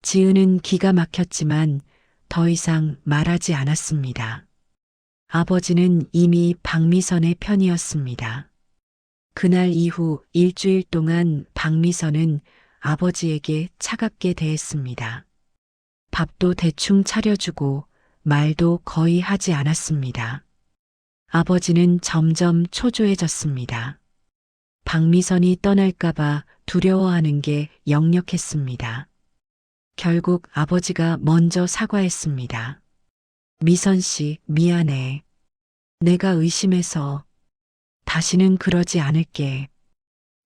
지은은 기가 막혔지만 더 이상 말하지 않았습니다. 아버지는 이미 박미선의 편이었습니다. 그날 이후 일주일 동안 박미선은 아버지에게 차갑게 대했습니다. 밥도 대충 차려주고 말도 거의 하지 않았습니다. 아버지는 점점 초조해졌습니다. 박미선이 떠날까봐 두려워하는 게 역력했습니다. 결국 아버지가 먼저 사과했습니다. 미선 씨, 미안해. 내가 의심해서 다시는 그러지 않을게.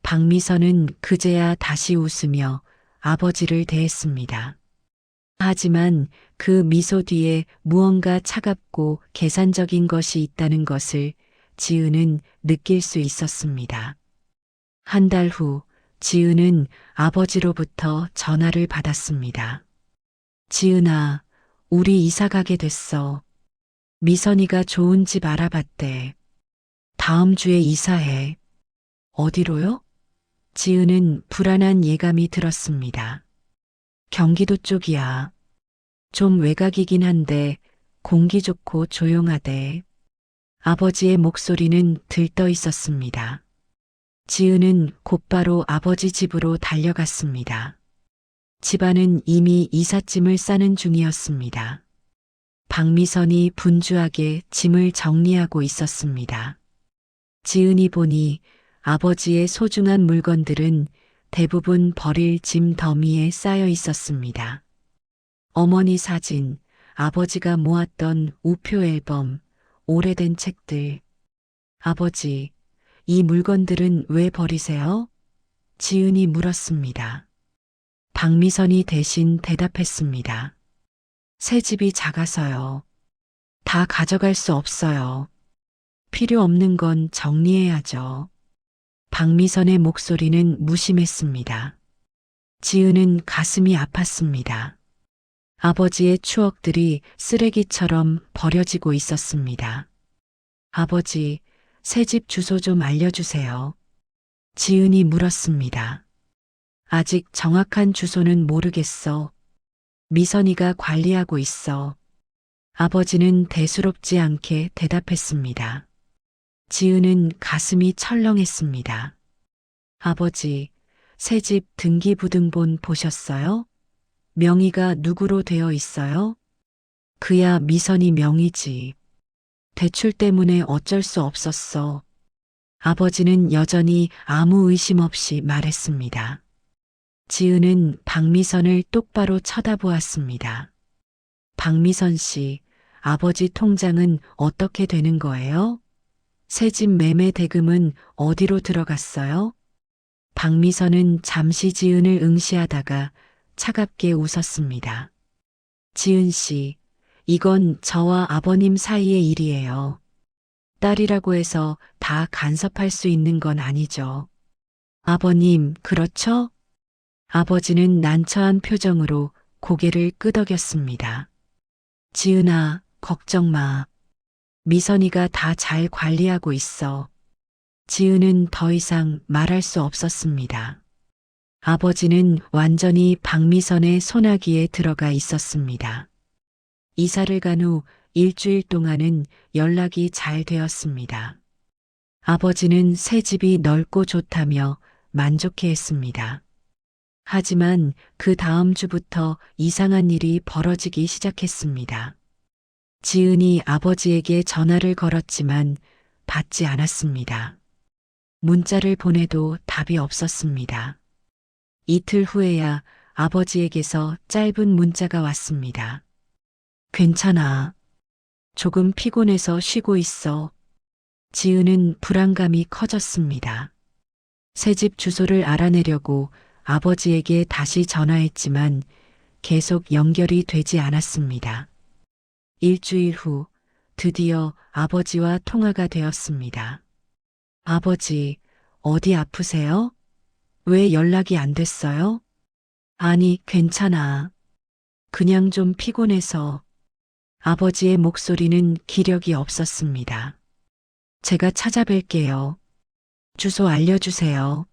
박미선은 그제야 다시 웃으며 아버지를 대했습니다. 하지만 그 미소 뒤에 무언가 차갑고 계산적인 것이 있다는 것을 지은은 느낄 수 있었습니다. 한 달 후 지은은 아버지로부터 전화를 받았습니다. 지은아, 우리 이사 가게 됐어. 미선이가 좋은 집 알아봤대. 다음 주에 이사해. 어디로요? 지은은 불안한 예감이 들었습니다. 경기도 쪽이야. 좀 외곽이긴 한데 공기 좋고 조용하대. 아버지의 목소리는 들떠 있었습니다. 지은은 곧바로 아버지 집으로 달려갔습니다. 집안은 이미 이삿짐을 싸는 중이었습니다. 박미선이 분주하게 짐을 정리하고 있었습니다. 지은이 보니 아버지의 소중한 물건들은 대부분 버릴 짐 더미에 쌓여 있었습니다. 어머니 사진, 아버지가 모았던 우표 앨범, 오래된 책들. 아버지, 이 물건들은 왜 버리세요? 지은이 물었습니다. 박미선이 대신 대답했습니다. 새 집이 작아서요. 다 가져갈 수 없어요. 필요 없는 건 정리해야죠. 박미선의 목소리는 무심했습니다. 지은은 가슴이 아팠습니다. 아버지의 추억들이 쓰레기처럼 버려지고 있었습니다. 아버지, 새 집 주소 좀 알려주세요. 지은이 물었습니다. 아직 정확한 주소는 모르겠어. 미선이가 관리하고 있어. 아버지는 대수롭지 않게 대답했습니다. 지은은 가슴이 철렁했습니다. 아버지, 새 집 등기부등본 보셨어요? 명의가 누구로 되어 있어요? 그야 미선이 명의지. 대출 때문에 어쩔 수 없었어. 아버지는 여전히 아무 의심 없이 말했습니다. 지은은 박미선을 똑바로 쳐다보았습니다. 박미선 씨, 아버지 통장은 어떻게 되는 거예요? 새 집 매매 대금은 어디로 들어갔어요? 박미선은 잠시 지은을 응시하다가 차갑게 웃었습니다. 지은 씨, 이건 저와 아버님 사이의 일이에요. 딸이라고 해서 다 간섭할 수 있는 건 아니죠. 아버님, 그렇죠? 아버지는 난처한 표정으로 고개를 끄덕였습니다. 지은아, 걱정 마. 미선이가 다 잘 관리하고 있어. 지은은 더 이상 말할 수 없었습니다. 아버지는 완전히 박미선의 소나기에 들어가 있었습니다. 이사를 간 후 일주일 동안은 연락이 잘 되었습니다. 아버지는 새 집이 넓고 좋다며 만족해했습니다. 하지만 그 다음 주부터 이상한 일이 벌어지기 시작했습니다. 지은이 아버지에게 전화를 걸었지만 받지 않았습니다. 문자를 보내도 답이 없었습니다. 이틀 후에야 아버지에게서 짧은 문자가 왔습니다. 괜찮아. 조금 피곤해서 쉬고 있어. 지은은 불안감이 커졌습니다. 새집 주소를 알아내려고 아버지에게 다시 전화했지만 계속 연결이 되지 않았습니다. 일주일 후 드디어 아버지와 통화가 되었습니다. 아버지, 어디 아프세요? 왜 연락이 안 됐어요? 아니, 괜찮아. 그냥 좀 피곤해서. 아버지의 목소리는 기력이 없었습니다. 제가 찾아뵐게요. 주소 알려주세요.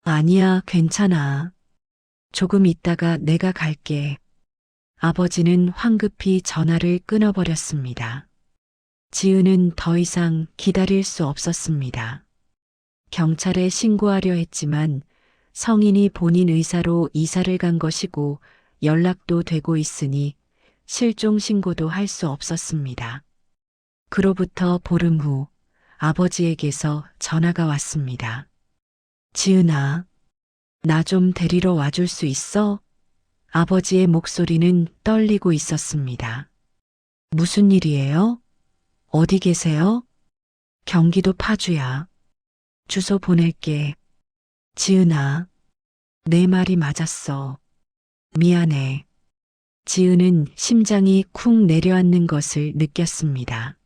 아니야, 괜찮아. 조금 있다가 내가 갈게. 아버지는 황급히 전화를 끊어버렸습니다. 지은은 더 이상 기다릴 수 없었습니다. 경찰에 신고하려 했지만 성인이 본인 의사로 이사를 간 것이고 연락도 되고 있으니 실종 신고도 할 수 없었습니다. 그로부터 보름 후 아버지에게서 전화가 왔습니다. 지은아, 나 좀 데리러 와줄 수 있어? 아버지의 목소리는 떨리고 있었습니다. 무슨 일이에요? 어디 계세요? 경기도 파주야. 주소 보낼게. 지은아, 내 말이 맞았어. 미안해. 지은은 심장이 쿵 내려앉는 것을 느꼈습니다.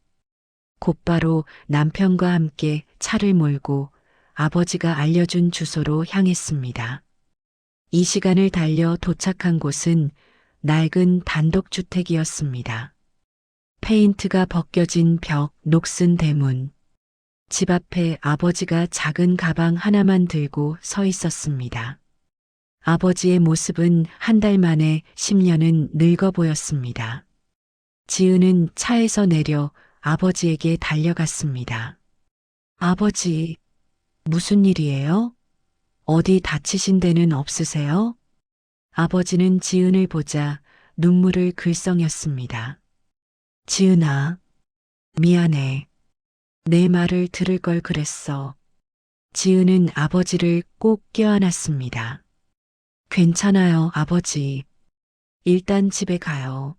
곧바로 남편과 함께 차를 몰고 아버지가 알려준 주소로 향했습니다. 이 시간을 달려 도착한 곳은 낡은 단독주택이었습니다. 페인트가 벗겨진 벽, 녹슨 대문. 집 앞에 아버지가 작은 가방 하나만 들고 서 있었습니다. 아버지의 모습은 한 달 만에 10년은 늙어 보였습니다. 지은은 차에서 내려 아버지에게 달려갔습니다. 아버지, 무슨 일이에요? 어디 다치신 데는 없으세요? 아버지는 지은을 보자 눈물을 글썽였습니다. 지은아, 미안해. 내 말을 들을 걸 그랬어. 지은은 아버지를 꼭 껴안았습니다. 괜찮아요, 아버지. 일단 집에 가요.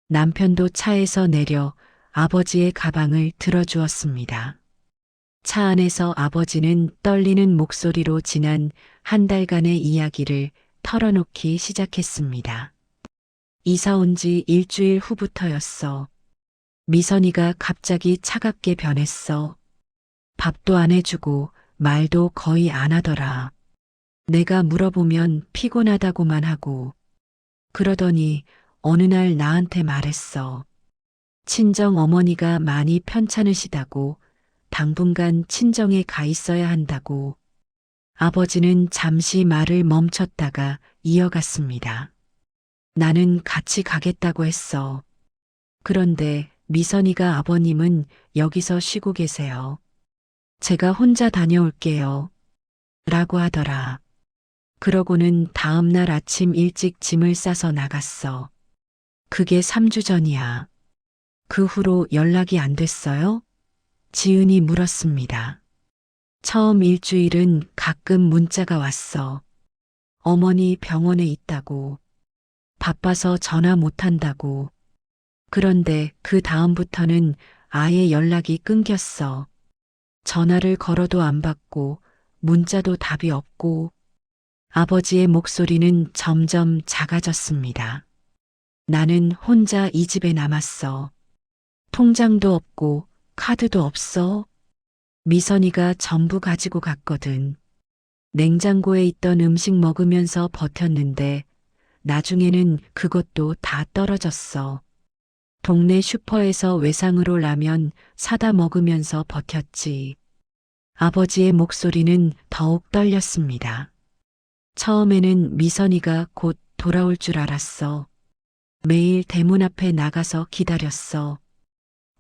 남편도 차에서 내려 아버지의 가방을 들어주었습니다. 차 안에서 아버지는 떨리는 목소리로 지난 한 달간의 이야기를 털어놓기 시작했습니다. 이사 온 지 일주일 후부터였어. 미선이가 갑자기 차갑게 변했어. 밥도 안 해주고 말도 거의 안 하더라. 내가 물어보면 피곤하다고만 하고. 그러더니 어느 날 나한테 말했어. 친정 어머니가 많이 편찮으시다고 당분간 친정에 가 있어야 한다고. 아버지는 잠시 말을 멈췄다가 이어갔습니다. 나는 같이 가겠다고 했어. 그런데 미선이가 아버님은 여기서 쉬고 계세요. 제가 혼자 다녀올게요. 라고 하더라. 그러고는 다음 날 아침 일찍 짐을 싸서 나갔어. 그게 3주 전이야. 그 후로 연락이 안 됐어요? 지은이 물었습니다. 처음 일주일은 가끔 문자가 왔어. 어머니 병원에 있다고. 바빠서 전화 못 한다고. 그런데 그 다음부터는 아예 연락이 끊겼어. 전화를 걸어도 안 받고 문자도 답이 없고. 아버지의 목소리는 점점 작아졌습니다. 나는 혼자 이 집에 남았어. 통장도 없고 카드도 없어. 미선이가 전부 가지고 갔거든. 냉장고에 있던 음식 먹으면서 버텼는데 나중에는 그것도 다 떨어졌어. 동네 슈퍼에서 외상으로 라면 사다 먹으면서 버텼지. 아버지의 목소리는 더욱 떨렸습니다. 처음에는 미선이가 곧 돌아올 줄 알았어. 매일 대문 앞에 나가서 기다렸어.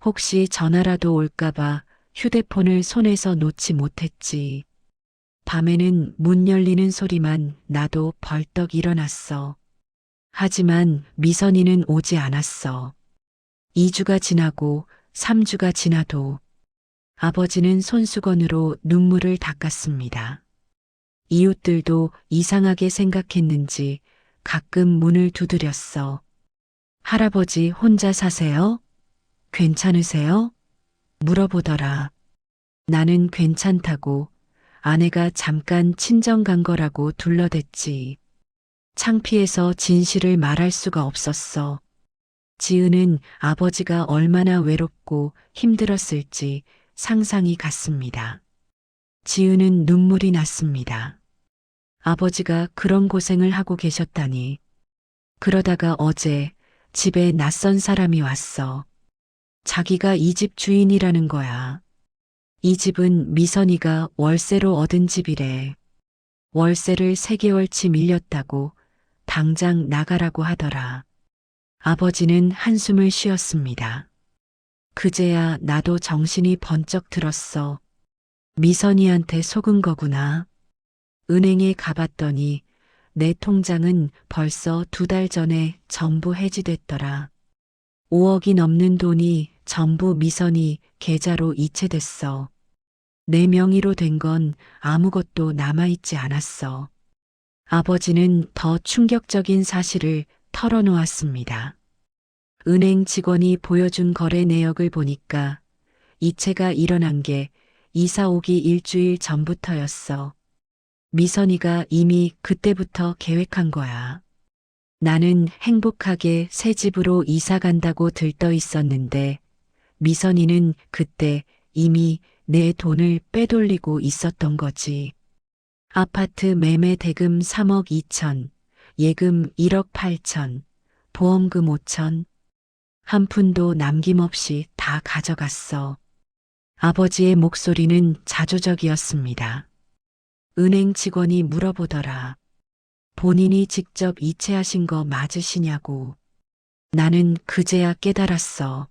혹시 전화라도 올까봐 휴대폰을 손에서 놓지 못했지. 밤에는 문 열리는 소리만 나도 벌떡 일어났어. 하지만 미선이는 오지 않았어. 2주가 지나고 3주가 지나도 아버지는 손수건으로 눈물을 닦았습니다. 이웃들도 이상하게 생각했는지 가끔 문을 두드렸어. 할아버지 혼자 사세요? 괜찮으세요? 물어보더라. 나는 괜찮다고 아내가 잠깐 친정 간 거라고 둘러댔지. 창피해서 진실을 말할 수가 없었어. 지은은 아버지가 얼마나 외롭고 힘들었을지 상상이 갔습니다. 지은은 눈물이 났습니다. 아버지가 그런 고생을 하고 계셨다니. 그러다가 어제 집에 낯선 사람이 왔어. 자기가 이 집 주인이라는 거야. 이 집은 미선이가 월세로 얻은 집이래. 월세를 3개월치 밀렸다고 당장 나가라고 하더라. 아버지는 한숨을 쉬었습니다. 그제야 나도 정신이 번쩍 들었어. 미선이한테 속은 거구나. 은행에 가봤더니 내 통장은 벌써 2달 전에 전부 해지됐더라. 5억이 넘는 돈이 전부 미선이 계좌로 이체됐어. 내 명의로 된 건 아무것도 남아있지 않았어. 아버지는 더 충격적인 사실을 털어놓았습니다. 은행 직원이 보여준 거래 내역을 보니까 이체가 일어난 게 이사 오기 일주일 전부터였어. 미선이가 이미 그때부터 계획한 거야. 나는 행복하게 새 집으로 이사 간다고 들떠 있었는데 미선이는 그때 이미 내 돈을 빼돌리고 있었던 거지. 아파트 매매 대금 3억 2천, 예금 1억 8천, 보험금 5천, 한 푼도 남김없이 다 가져갔어. 아버지의 목소리는 자조적이었습니다. 은행 직원이 물어보더라. 본인이 직접 이체하신 거 맞으시냐고. 나는 그제야 깨달았어.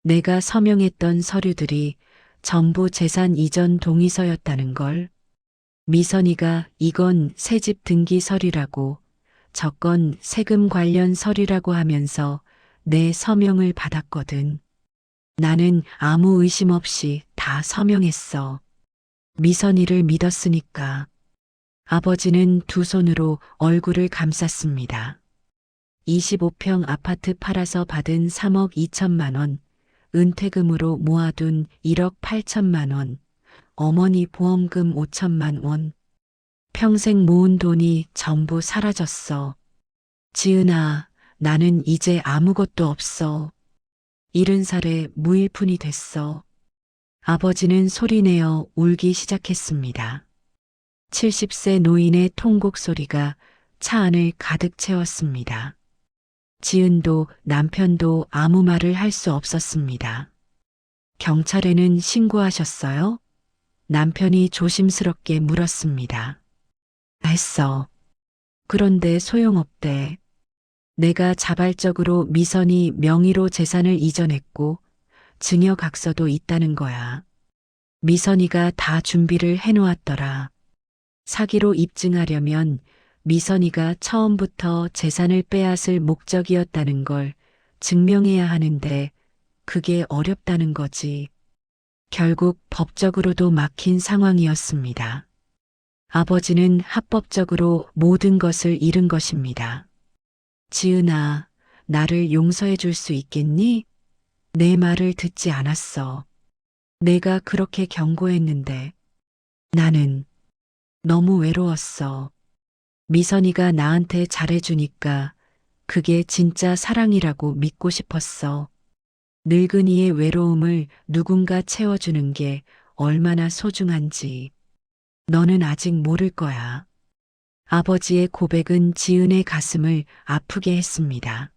내가 서명했던 서류들이 전부 재산 이전 동의서였다는 걸. 미선이가 이건 새집 등기 서류라고, 저건 세금 관련 서류라고 하면서 내 서명을 받았거든. 나는 아무 의심 없이 다 서명했어. 미선이를 믿었으니까. 아버지는 두 손으로 얼굴을 감쌌습니다. 25평 아파트 팔아서 받은 3억 2천만 원, 은퇴금으로 모아둔 1억 8천만 원, 어머니 보험금 5천만 원. 평생 모은 돈이 전부 사라졌어. 지은아, 나는 이제 아무것도 없어. 70살에 무일푼이 됐어. 아버지는 소리내어 울기 시작했습니다. 70세 노인의 통곡 소리가 차 안을 가득 채웠습니다. 지은도 남편도 아무 말을 할 수 없었습니다. 경찰에는 신고하셨어요? 남편이 조심스럽게 물었습니다. 했어. 그런데 소용없대. 내가 자발적으로 미선이 명의로 재산을 이전했고 증여각서도 있다는 거야. 미선이가 다 준비를 해놓았더라. 사기로 입증하려면 미선이가 처음부터 재산을 빼앗을 목적이었다는 걸 증명해야 하는데 그게 어렵다는 거지. 결국 법적으로도 막힌 상황이었습니다. 아버지는 합법적으로 모든 것을 잃은 것입니다. 지은아, 나를 용서해 줄 수 있겠니? 내 말을 듣지 않았어. 내가 그렇게 경고했는데 나는 너무 외로웠어. 미선이가 나한테 잘해주니까 그게 진짜 사랑이라고 믿고 싶었어. 늙은이의 외로움을 누군가 채워주는 게 얼마나 소중한지 너는 아직 모를 거야. 아버지의 고백은 지은의 가슴을 아프게 했습니다.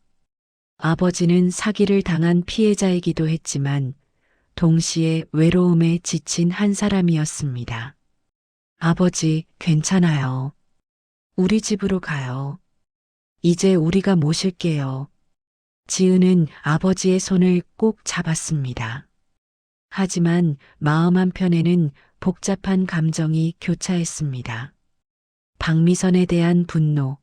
아버지는 사기를 당한 피해자이기도 했지만 동시에 외로움에 지친 한 사람이었습니다. 아버지, 괜찮아요. 우리 집으로 가요. 이제 우리가 모실게요. 지은은 아버지의 손을 꼭 잡았습니다. 하지만 마음 한편에는 복잡한 감정이 교차했습니다. 박미선에 대한 분노,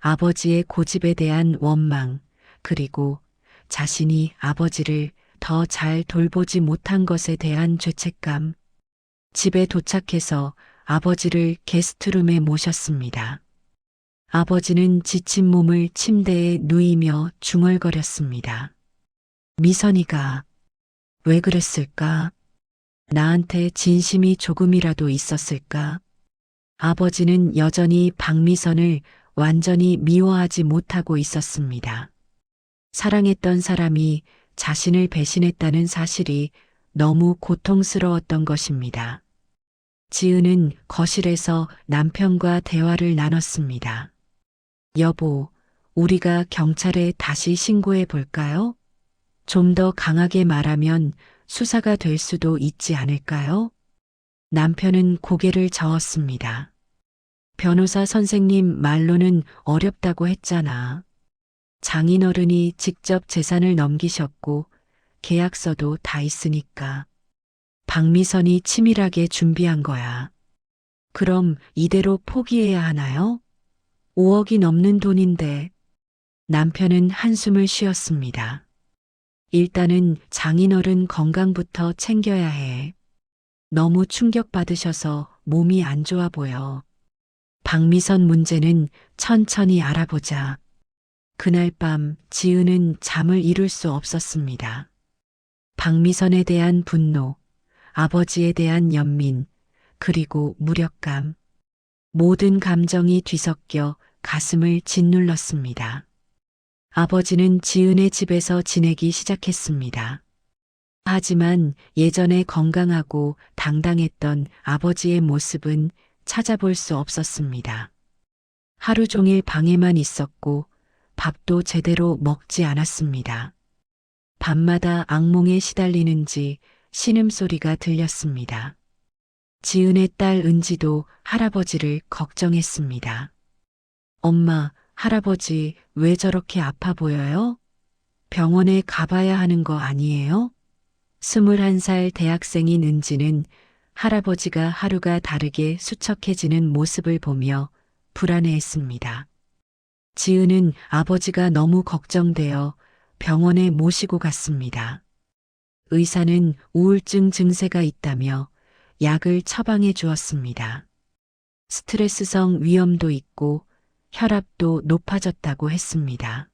아버지의 고집에 대한 원망, 그리고 자신이 아버지를 더 잘 돌보지 못한 것에 대한 죄책감. 집에 도착해서 아버지를 게스트룸에 모셨습니다. 아버지는 지친 몸을 침대에 누이며 중얼거렸습니다. 미선이가 왜 그랬을까? 나한테 진심이 조금이라도 있었을까? 아버지는 여전히 박미선을 완전히 미워하지 못하고 있었습니다. 사랑했던 사람이 자신을 배신했다는 사실이 너무 고통스러웠던 것입니다. 지은은 거실에서 남편과 대화를 나눴습니다. 여보, 우리가 경찰에 다시 신고해 볼까요? 좀 더 강하게 말하면 수사가 될 수도 있지 않을까요? 남편은 고개를 저었습니다. 변호사 선생님 말로는 어렵다고 했잖아. 장인어른이 직접 재산을 넘기셨고 계약서도 다 있으니까. 박미선이 치밀하게 준비한 거야. 그럼 이대로 포기해야 하나요? 5억이 넘는 돈인데. 남편은 한숨을 쉬었습니다. 일단은 장인어른 건강부터 챙겨야 해. 너무 충격받으셔서 몸이 안 좋아 보여. 박미선 문제는 천천히 알아보자. 그날 밤 지은은 잠을 이룰 수 없었습니다. 박미선에 대한 분노, 아버지에 대한 연민, 그리고 무력감. 모든 감정이 뒤섞여 가슴을 짓눌렀습니다. 아버지는 지은의 집에서 지내기 시작했습니다. 하지만 예전에 건강하고 당당했던 아버지의 모습은 찾아볼 수 없었습니다. 하루 종일 방에만 있었고 밥도 제대로 먹지 않았습니다. 밤마다 악몽에 시달리는지 신음소리가 들렸습니다. 지은의 딸 은지도 할아버지를 걱정했습니다. 엄마, 할아버지 왜 저렇게 아파 보여요? 병원에 가봐야 하는 거 아니에요? 21살 대학생인 은지는 할아버지가 하루가 다르게 수척해지는 모습을 보며 불안해했습니다. 지은은 아버지가 너무 걱정되어 병원에 모시고 갔습니다. 의사는 우울증 증세가 있다며 약을 처방해 주었습니다. 스트레스성 위염도 있고 혈압도 높아졌다고 했습니다.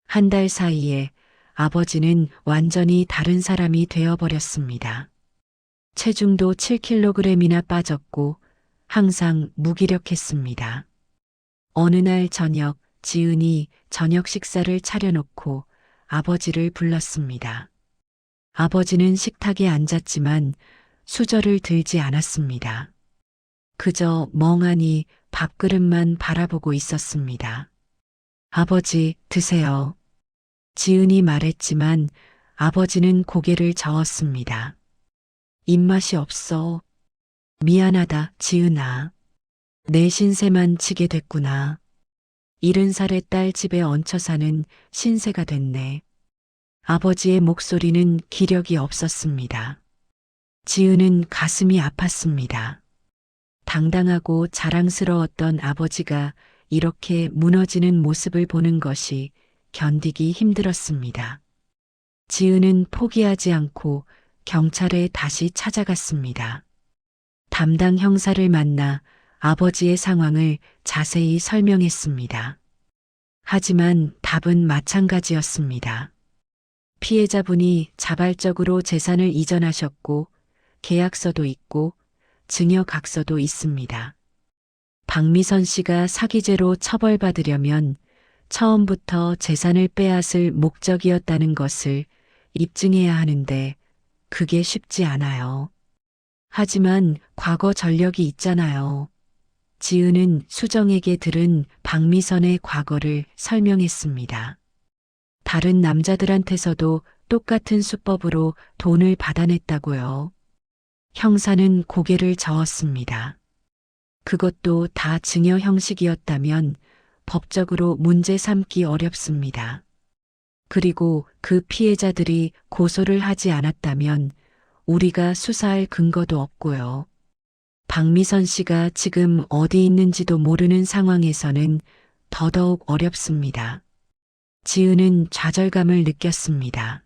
한 달 사이에 아버지는 완전히 다른 사람이 되어버렸습니다. 체중도 7kg이나 빠졌고 항상 무기력했습니다. 어느 날 저녁 지은이 저녁 식사를 차려놓고 아버지를 불렀습니다. 아버지는 식탁에 앉았지만 수저를 들지 않았습니다. 그저 멍하니 밥그릇만 바라보고 있었습니다. 아버지, 드세요. 지은이 말했지만 아버지는 고개를 저었습니다. 입맛이 없어. 미안하다, 지은아. 내 신세만 지게 됐구나. 70살의 딸 집에 얹혀 사는 신세가 됐네. 아버지의 목소리는 기력이 없었습니다. 지은은 가슴이 아팠습니다. 당당하고 자랑스러웠던 아버지가 이렇게 무너지는 모습을 보는 것이 견디기 힘들었습니다. 지은은 포기하지 않고 경찰에 다시 찾아갔습니다. 담당 형사를 만나 아버지의 상황을 자세히 설명했습니다. 하지만 답은 마찬가지였습니다. 피해자분이 자발적으로 재산을 이전하셨고 계약서도 있고 증여각서도 있습니다. 박미선 씨가 사기죄로 처벌받으려면 처음부터 재산을 빼앗을 목적이었다는 것을 입증해야 하는데 그게 쉽지 않아요. 하지만 과거 전력이 있잖아요. 지은은 수정에게 들은 박미선의 과거를 설명했습니다. 다른 남자들한테서도 똑같은 수법으로 돈을 받아냈다고요. 형사는 고개를 저었습니다. 그것도 다 증여 형식이었다면 법적으로 문제 삼기 어렵습니다. 그리고 그 피해자들이 고소를 하지 않았다면 우리가 수사할 근거도 없고요. 박미선 씨가 지금 어디 있는지도 모르는 상황에서는 더더욱 어렵습니다. 지은은 좌절감을 느꼈습니다.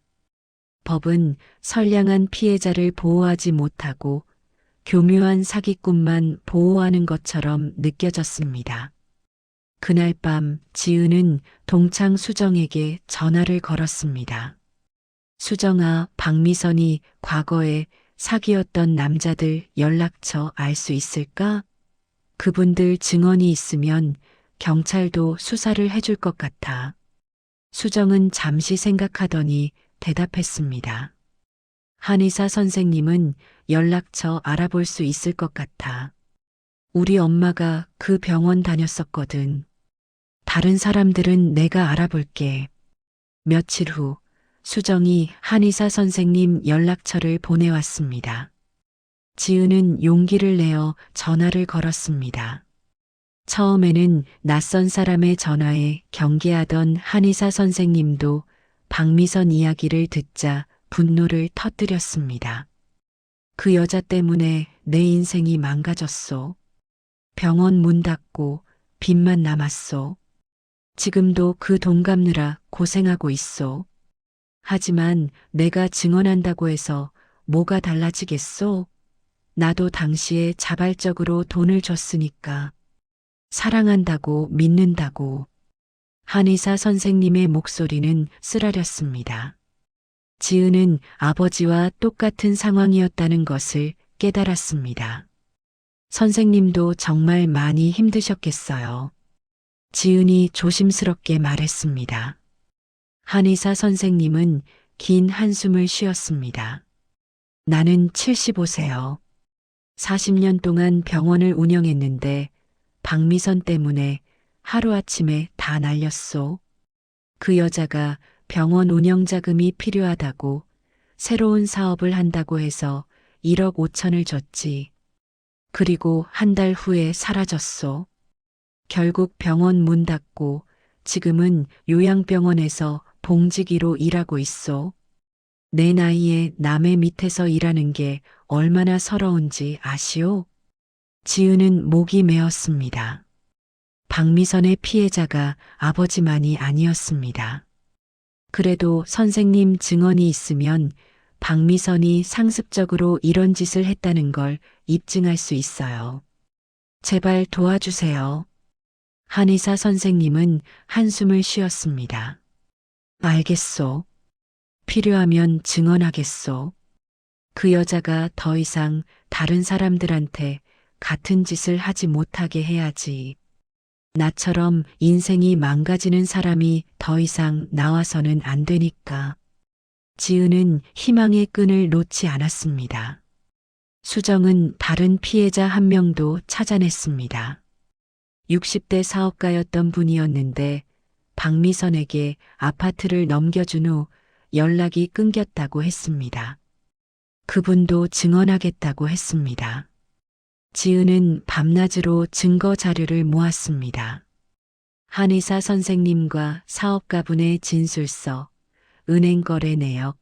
법은 선량한 피해자를 보호하지 못하고 교묘한 사기꾼만 보호하는 것처럼 느껴졌습니다. 그날 밤 지은은 동창 수정에게 전화를 걸었습니다. 수정아, 박미선이 과거에 사귀었던 남자들 연락처 알 수 있을까? 그분들 증언이 있으면 경찰도 수사를 해줄 것 같아. 수정은 잠시 생각하더니 대답했습니다. 한의사 선생님은 연락처 알아볼 수 있을 것 같아. 우리 엄마가 그 병원 다녔었거든. 다른 사람들은 내가 알아볼게. 며칠 후 수정이 한의사 선생님 연락처를 보내왔습니다. 지은은 용기를 내어 전화를 걸었습니다. 처음에는 낯선 사람의 전화에 경계하던 한의사 선생님도 박미선 이야기를 듣자 분노를 터뜨렸습니다. 그 여자 때문에 내 인생이 망가졌소. 병원 문 닫고 빚만 남았소. 지금도 그 돈 갚느라 고생하고 있소. 하지만 내가 증언한다고 해서 뭐가 달라지겠소? 나도 당시에 자발적으로 돈을 줬으니까. 사랑한다고 믿는다고. 한의사 선생님의 목소리는 쓰라렸습니다. 지은은 아버지와 똑같은 상황이었다는 것을 깨달았습니다. 선생님도 정말 많이 힘드셨겠어요. 지은이 조심스럽게 말했습니다. 한의사 선생님은 긴 한숨을 쉬었습니다. 나는 75세요. 40년 동안 병원을 운영했는데 박미선 때문에 하루아침에 다 날렸소. 그 여자가 병원 운영 자금이 필요하다고 새로운 사업을 한다고 해서 1억 5천을 줬지. 그리고 한 달 후에 사라졌소. 결국 병원 문 닫고 지금은 요양병원에서 봉지기로 일하고 있소. 내 나이에 남의 밑에서 일하는 게 얼마나 서러운지 아시오? 지은은 목이 메었습니다. 박미선의 피해자가 아버지만이 아니었습니다. 그래도 선생님 증언이 있으면 박미선이 상습적으로 이런 짓을 했다는 걸 입증할 수 있어요. 제발 도와주세요. 한의사 선생님은 한숨을 쉬었습니다. 알겠소. 필요하면 증언하겠소. 그 여자가 더 이상 다른 사람들한테 같은 짓을 하지 못하게 해야지. 나처럼 인생이 망가지는 사람이 더 이상 나와서는 안 되니까. 지은은 희망의 끈을 놓지 않았습니다. 수정은 다른 피해자 한 명도 찾아냈습니다. 60대 사업가였던 분이었는데 박미선에게 아파트를 넘겨준 후 연락이 끊겼다고 했습니다. 그분도 증언하겠다고 했습니다. 지은은 밤낮으로 증거 자료를 모았습니다. 한의사 선생님과 사업가분의 진술서, 은행 거래 내역,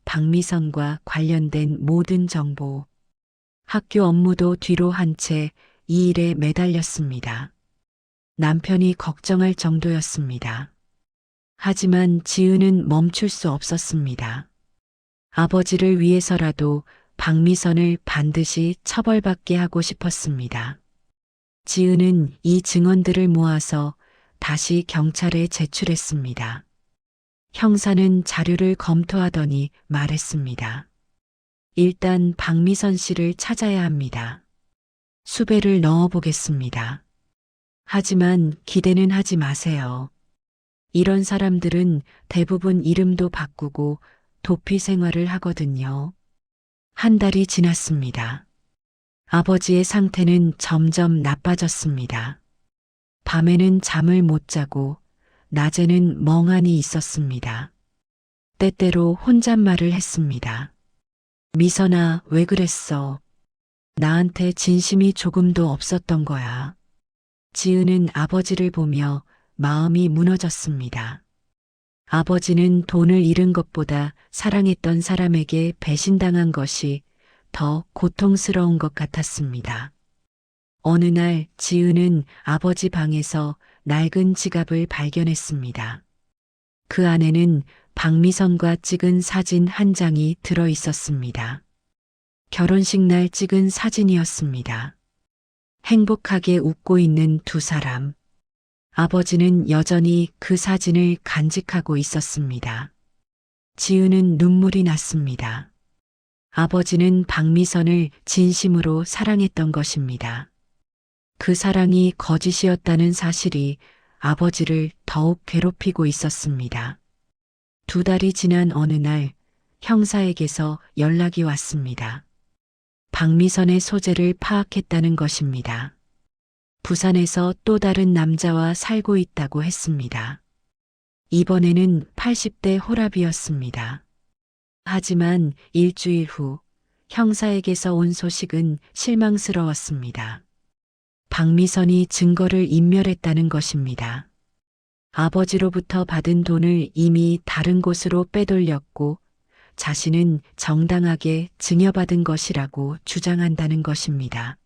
박미선과 관련된 모든 정보, 학교 업무도 뒤로 한 채 이 일에 매달렸습니다. 남편이 걱정할 정도였습니다. 하지만 지은은 멈출 수 없었습니다. 아버지를 위해서라도 박미선을 반드시 처벌받게 하고 싶었습니다. 지은은 이 증언들을 모아서 다시 경찰에 제출했습니다. 형사는 자료를 검토하더니 말했습니다. 일단 박미선 씨를 찾아야 합니다. 수배를 넣어보겠습니다. 하지만 기대는 하지 마세요. 이런 사람들은 대부분 이름도 바꾸고 도피 생활을 하거든요. 한 달이 지났습니다. 아버지의 상태는 점점 나빠졌습니다. 밤에는 잠을 못 자고 낮에는 멍하니 있었습니다. 때때로 혼잣말을 했습니다. 미선아, 왜 그랬어? 나한테 진심이 조금도 없었던 거야. 지은은 아버지를 보며 마음이 무너졌습니다. 아버지는 돈을 잃은 것보다 사랑했던 사람에게 배신당한 것이 더 고통스러운 것 같았습니다. 어느 날 지은은 아버지 방에서 낡은 지갑을 발견했습니다. 그 안에는 박미선과 찍은 사진 한 장이 들어 있었습니다. 결혼식 날 찍은 사진이었습니다. 행복하게 웃고 있는 두 사람. 아버지는 여전히 그 사진을 간직하고 있었습니다. 지은은 눈물이 났습니다. 아버지는 박미선을 진심으로 사랑했던 것입니다. 그 사랑이 거짓이었다는 사실이 아버지를 더욱 괴롭히고 있었습니다. 2달이 지난 어느 날 형사에게서 연락이 왔습니다. 박미선의 소재를 파악했다는 것입니다. 부산에서 또 다른 남자와 살고 있다고 했습니다. 이번에는 80대 호랍이었습니다. 하지만 일주일 후 형사에게서 온 소식은 실망스러웠습니다. 박미선이 증거를 인멸했다는 것입니다. 아버지로부터 받은 돈을 이미 다른 곳으로 빼돌렸고 자신은 정당하게 증여받은 것이라고 주장한다는 것입니다.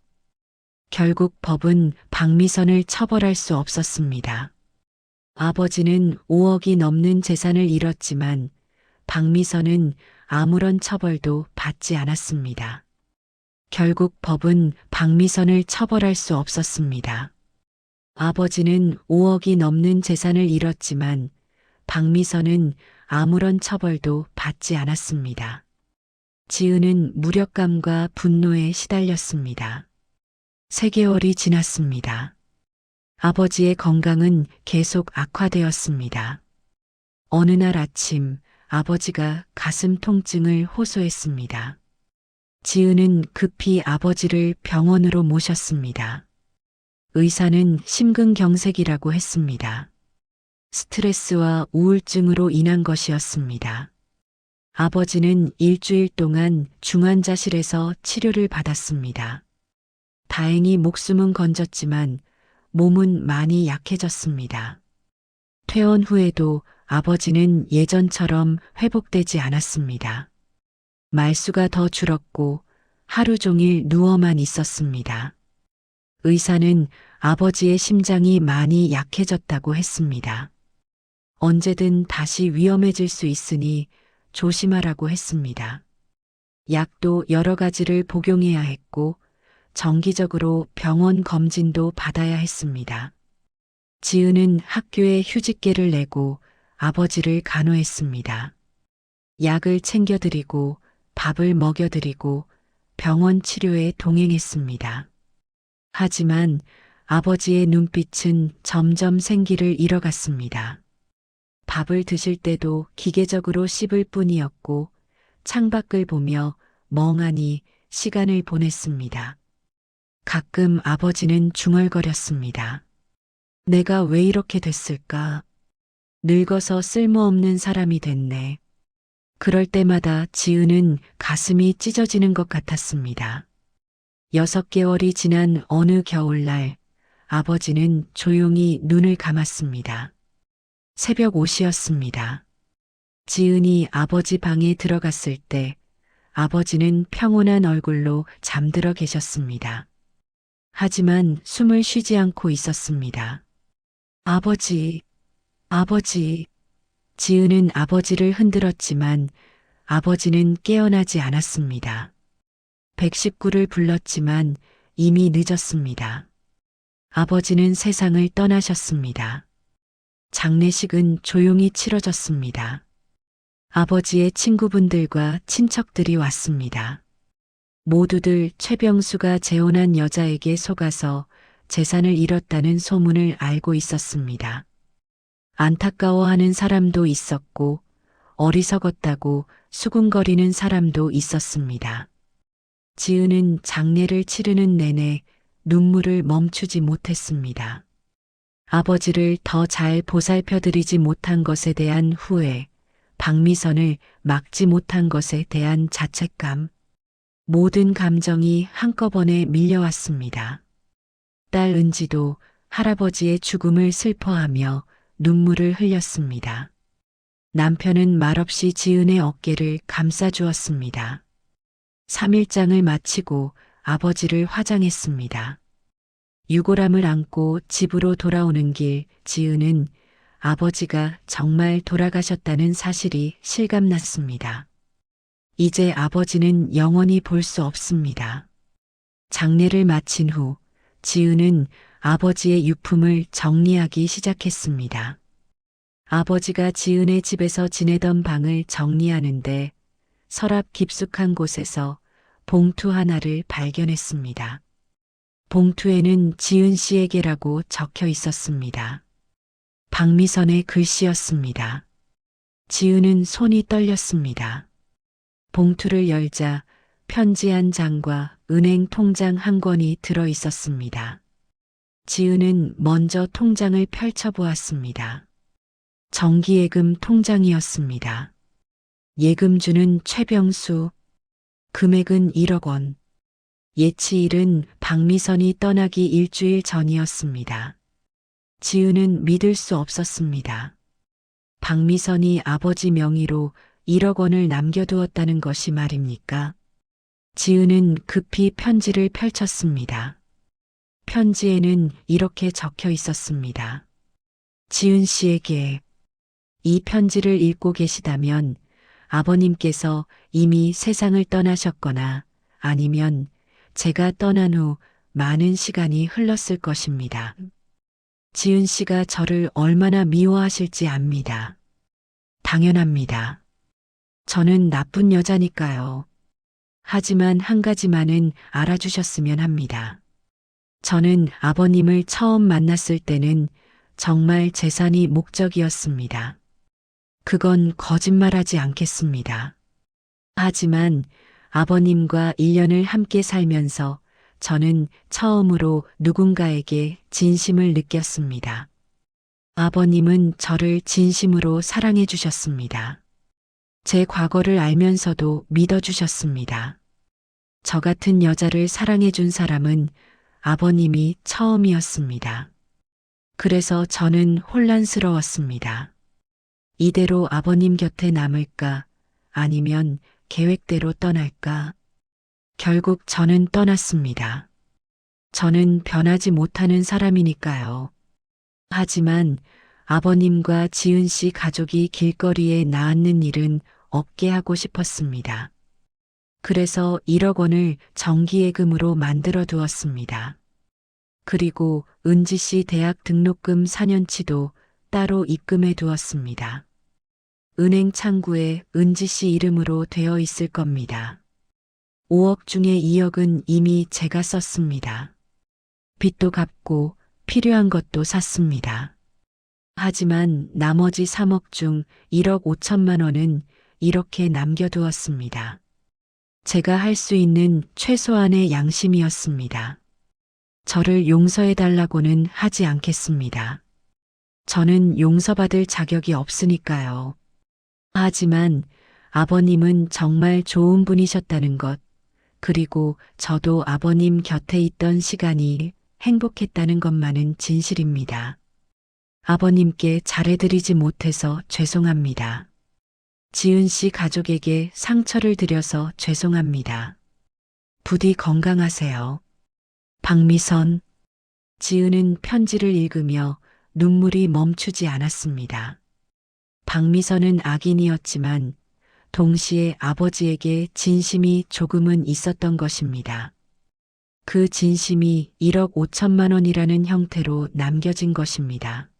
결국 법은 박미선을 처벌할 수 없었습니다. 아버지는 5억이 넘는 재산을 잃었지만 박미선은 아무런 처벌도 받지 않았습니다. 결국 법은 박미선을 처벌할 수 없었습니다. 아버지는 5억이 넘는 재산을 잃었지만 박미선은 아무런 처벌도 받지 않았습니다. 지은은 무력감과 분노에 시달렸습니다. 3개월이 지났습니다. 아버지의 건강은 계속 악화되었습니다. 어느 날 아침 아버지가 가슴 통증을 호소했습니다. 지은은 급히 아버지를 병원으로 모셨습니다. 의사는 심근경색이라고 했습니다. 스트레스와 우울증으로 인한 것이었습니다. 아버지는 일주일 동안 중환자실에서 치료를 받았습니다. 다행히 목숨은 건졌지만 몸은 많이 약해졌습니다. 퇴원 후에도 아버지는 예전처럼 회복되지 않았습니다. 말수가 더 줄었고 하루 종일 누워만 있었습니다. 의사는 아버지의 심장이 많이 약해졌다고 했습니다. 언제든 다시 위험해질 수 있으니 조심하라고 했습니다. 약도 여러 가지를 복용해야 했고 정기적으로 병원 검진도 받아야 했습니다. 지은은 학교에 휴직계를 내고 아버지를 간호했습니다. 약을 챙겨드리고 밥을 먹여드리고 병원 치료에 동행했습니다. 하지만 아버지의 눈빛은 점점 생기를 잃어갔습니다. 밥을 드실 때도 기계적으로 씹을 뿐이었고 창밖을 보며 멍하니 시간을 보냈습니다. 가끔 아버지는 중얼거렸습니다. 내가 왜 이렇게 됐을까? 늙어서 쓸모없는 사람이 됐네. 그럴 때마다 지은은 가슴이 찢어지는 것 같았습니다. 6개월이 지난 어느 겨울날 아버지는 조용히 눈을 감았습니다. 새벽 5시였습니다. 지은이 아버지 방에 들어갔을 때 아버지는 평온한 얼굴로 잠들어 계셨습니다. 하지만 숨을 쉬지 않고 있었습니다. 아버지, 아버지. 지은은 아버지를 흔들었지만 아버지는 깨어나지 않았습니다. 119를 불렀지만 이미 늦었습니다. 아버지는 세상을 떠나셨습니다. 장례식은 조용히 치러졌습니다. 아버지의 친구분들과 친척들이 왔습니다. 모두들 최병수가 재혼한 여자에게 속아서 재산을 잃었다는 소문을 알고 있었습니다. 안타까워하는 사람도 있었고 어리석었다고 수군거리는 사람도 있었습니다. 지은은 장례를 치르는 내내 눈물을 멈추지 못했습니다. 아버지를 더 잘 보살펴드리지 못한 것에 대한 후회, 박미선을 막지 못한 것에 대한 자책감, 모든 감정이 한꺼번에 밀려왔습니다. 딸 은지도 할아버지의 죽음을 슬퍼하며 눈물을 흘렸습니다. 남편은 말없이 지은의 어깨를 감싸주었습니다. 3일장을 마치고 아버지를 화장했습니다. 유골함을 안고 집으로 돌아오는 길 지은은 아버지가 정말 돌아가셨다는 사실이 실감났습니다. 이제 아버지는 영원히 볼 수 없습니다. 장례를 마친 후 지은은 아버지의 유품을 정리하기 시작했습니다. 아버지가 지은의 집에서 지내던 방을 정리하는데 서랍 깊숙한 곳에서 봉투 하나를 발견했습니다. 봉투에는 지은 씨에게라고 적혀 있었습니다. 박미선의 글씨였습니다. 지은은 손이 떨렸습니다. 봉투를 열자 편지 한 장과 은행 통장 한 권이 들어 있었습니다. 지은은 먼저 통장을 펼쳐보았습니다. 정기예금 통장이었습니다. 예금주는 최병수, 금액은 1억 원. 예치일은 박미선이 떠나기 일주일 전이었습니다. 지은은 믿을 수 없었습니다. 박미선이 아버지 명의로 1억 원을 남겨두었다는 것이 말입니까? 지은은 급히 편지를 펼쳤습니다. 편지에는 이렇게 적혀 있었습니다. 지은 씨에게 이 편지를 읽고 계시다면 아버님께서 이미 세상을 떠나셨거나 아니면 제가 떠난 후 많은 시간이 흘렀을 것입니다. 지은 씨가 저를 얼마나 미워하실지 압니다. 당연합니다. 저는 나쁜 여자니까요. 하지만 한 가지만은 알아주셨으면 합니다. 저는 아버님을 처음 만났을 때는 정말 재산이 목적이었습니다. 그건 거짓말하지 않겠습니다. 하지만 아버님과 1년을 함께 살면서 저는 처음으로 누군가에게 진심을 느꼈습니다. 아버님은 저를 진심으로 사랑해 주셨습니다. 제 과거를 알면서도 믿어주셨습니다. 저 같은 여자를 사랑해준 사람은 아버님이 처음이었습니다. 그래서 저는 혼란스러웠습니다. 이대로 아버님 곁에 남을까? 아니면 계획대로 떠날까? 결국 저는 떠났습니다. 저는 변하지 못하는 사람이니까요. 하지만 아버님과 지은 씨 가족이 길거리에 나앉는 일은 없게 하고 싶었습니다. 그래서 1억 원을 정기예금으로 만들어 두었습니다. 그리고 은지 씨 대학 등록금 4년치도 따로 입금해 두었습니다. 은행 창구에 은지 씨 이름으로 되어 있을 겁니다. 5억 중에 2억은 이미 제가 썼습니다. 빚도 갚고 필요한 것도 샀습니다. 하지만 나머지 3억 중 1억 5천만 원은 이렇게 남겨두었습니다. 제가 할 수 있는 최소한의 양심이었습니다. 저를 용서해달라고는 하지 않겠습니다. 저는 용서받을 자격이 없으니까요. 하지만 아버님은 정말 좋은 분이셨다는 것, 그리고 저도 아버님 곁에 있던 시간이 행복했다는 것만은 진실입니다. 아버님께 잘해드리지 못해서 죄송합니다. 지은 씨 가족에게 상처를 드려서 죄송합니다. 부디 건강하세요. 박미선. 지은은 편지를 읽으며 눈물이 멈추지 않았습니다. 박미선은 악인이었지만 동시에 아버지에게 진심이 조금은 있었던 것입니다. 그 진심이 1억 5천만 원이라는 형태로 남겨진 것입니다.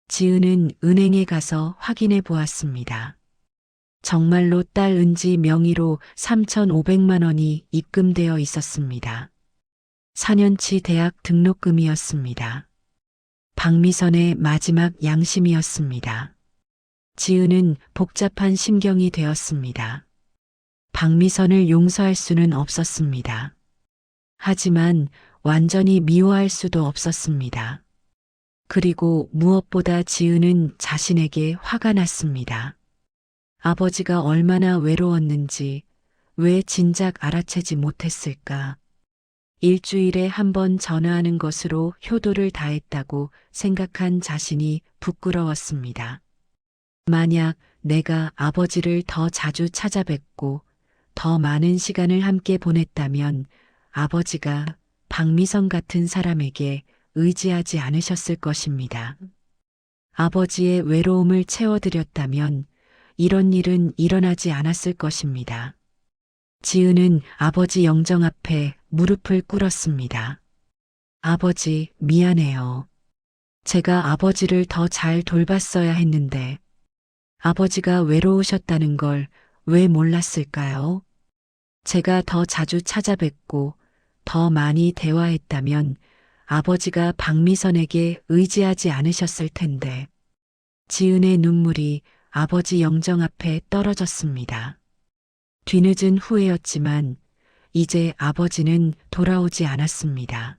지은은 은행에 가서 확인해 보았습니다. 정말로 딸 은지 명의로 3,500만 원이 입금되어 있었습니다. 4년치 대학 등록금이었습니다. 박미선의 마지막 양심이었습니다. 지은은 복잡한 심경이 되었습니다. 박미선을 용서할 수는 없었습니다. 하지만 완전히 미워할 수도 없었습니다. 그리고 무엇보다 지은은 자신에게 화가 났습니다. 아버지가 얼마나 외로웠는지 왜 진작 알아채지 못했을까? 일주일에 한 번 전화하는 것으로 효도를 다했다고 생각한 자신이 부끄러웠습니다. 만약 내가 아버지를 더 자주 찾아뵙고 더 많은 시간을 함께 보냈다면 아버지가 박미선 같은 사람에게 의지하지 않으셨을 것입니다. 아버지의 외로움을 채워드렸다면 이런 일은 일어나지 않았을 것입니다. 지은은 아버지 영정 앞에 무릎을 꿇었습니다. 아버지, 미안해요. 제가 아버지를 더 잘 돌봤어야 했는데 아버지가 외로우셨다는 걸 왜 몰랐을까요? 제가 더 자주 찾아뵙고 더 많이 대화했다면 아버지가 박미선에게 의지하지 않으셨을 텐데. 지은의 눈물이 아버지 영정 앞에 떨어졌습니다. 뒤늦은 후회였지만 이제 아버지는 돌아오지 않았습니다.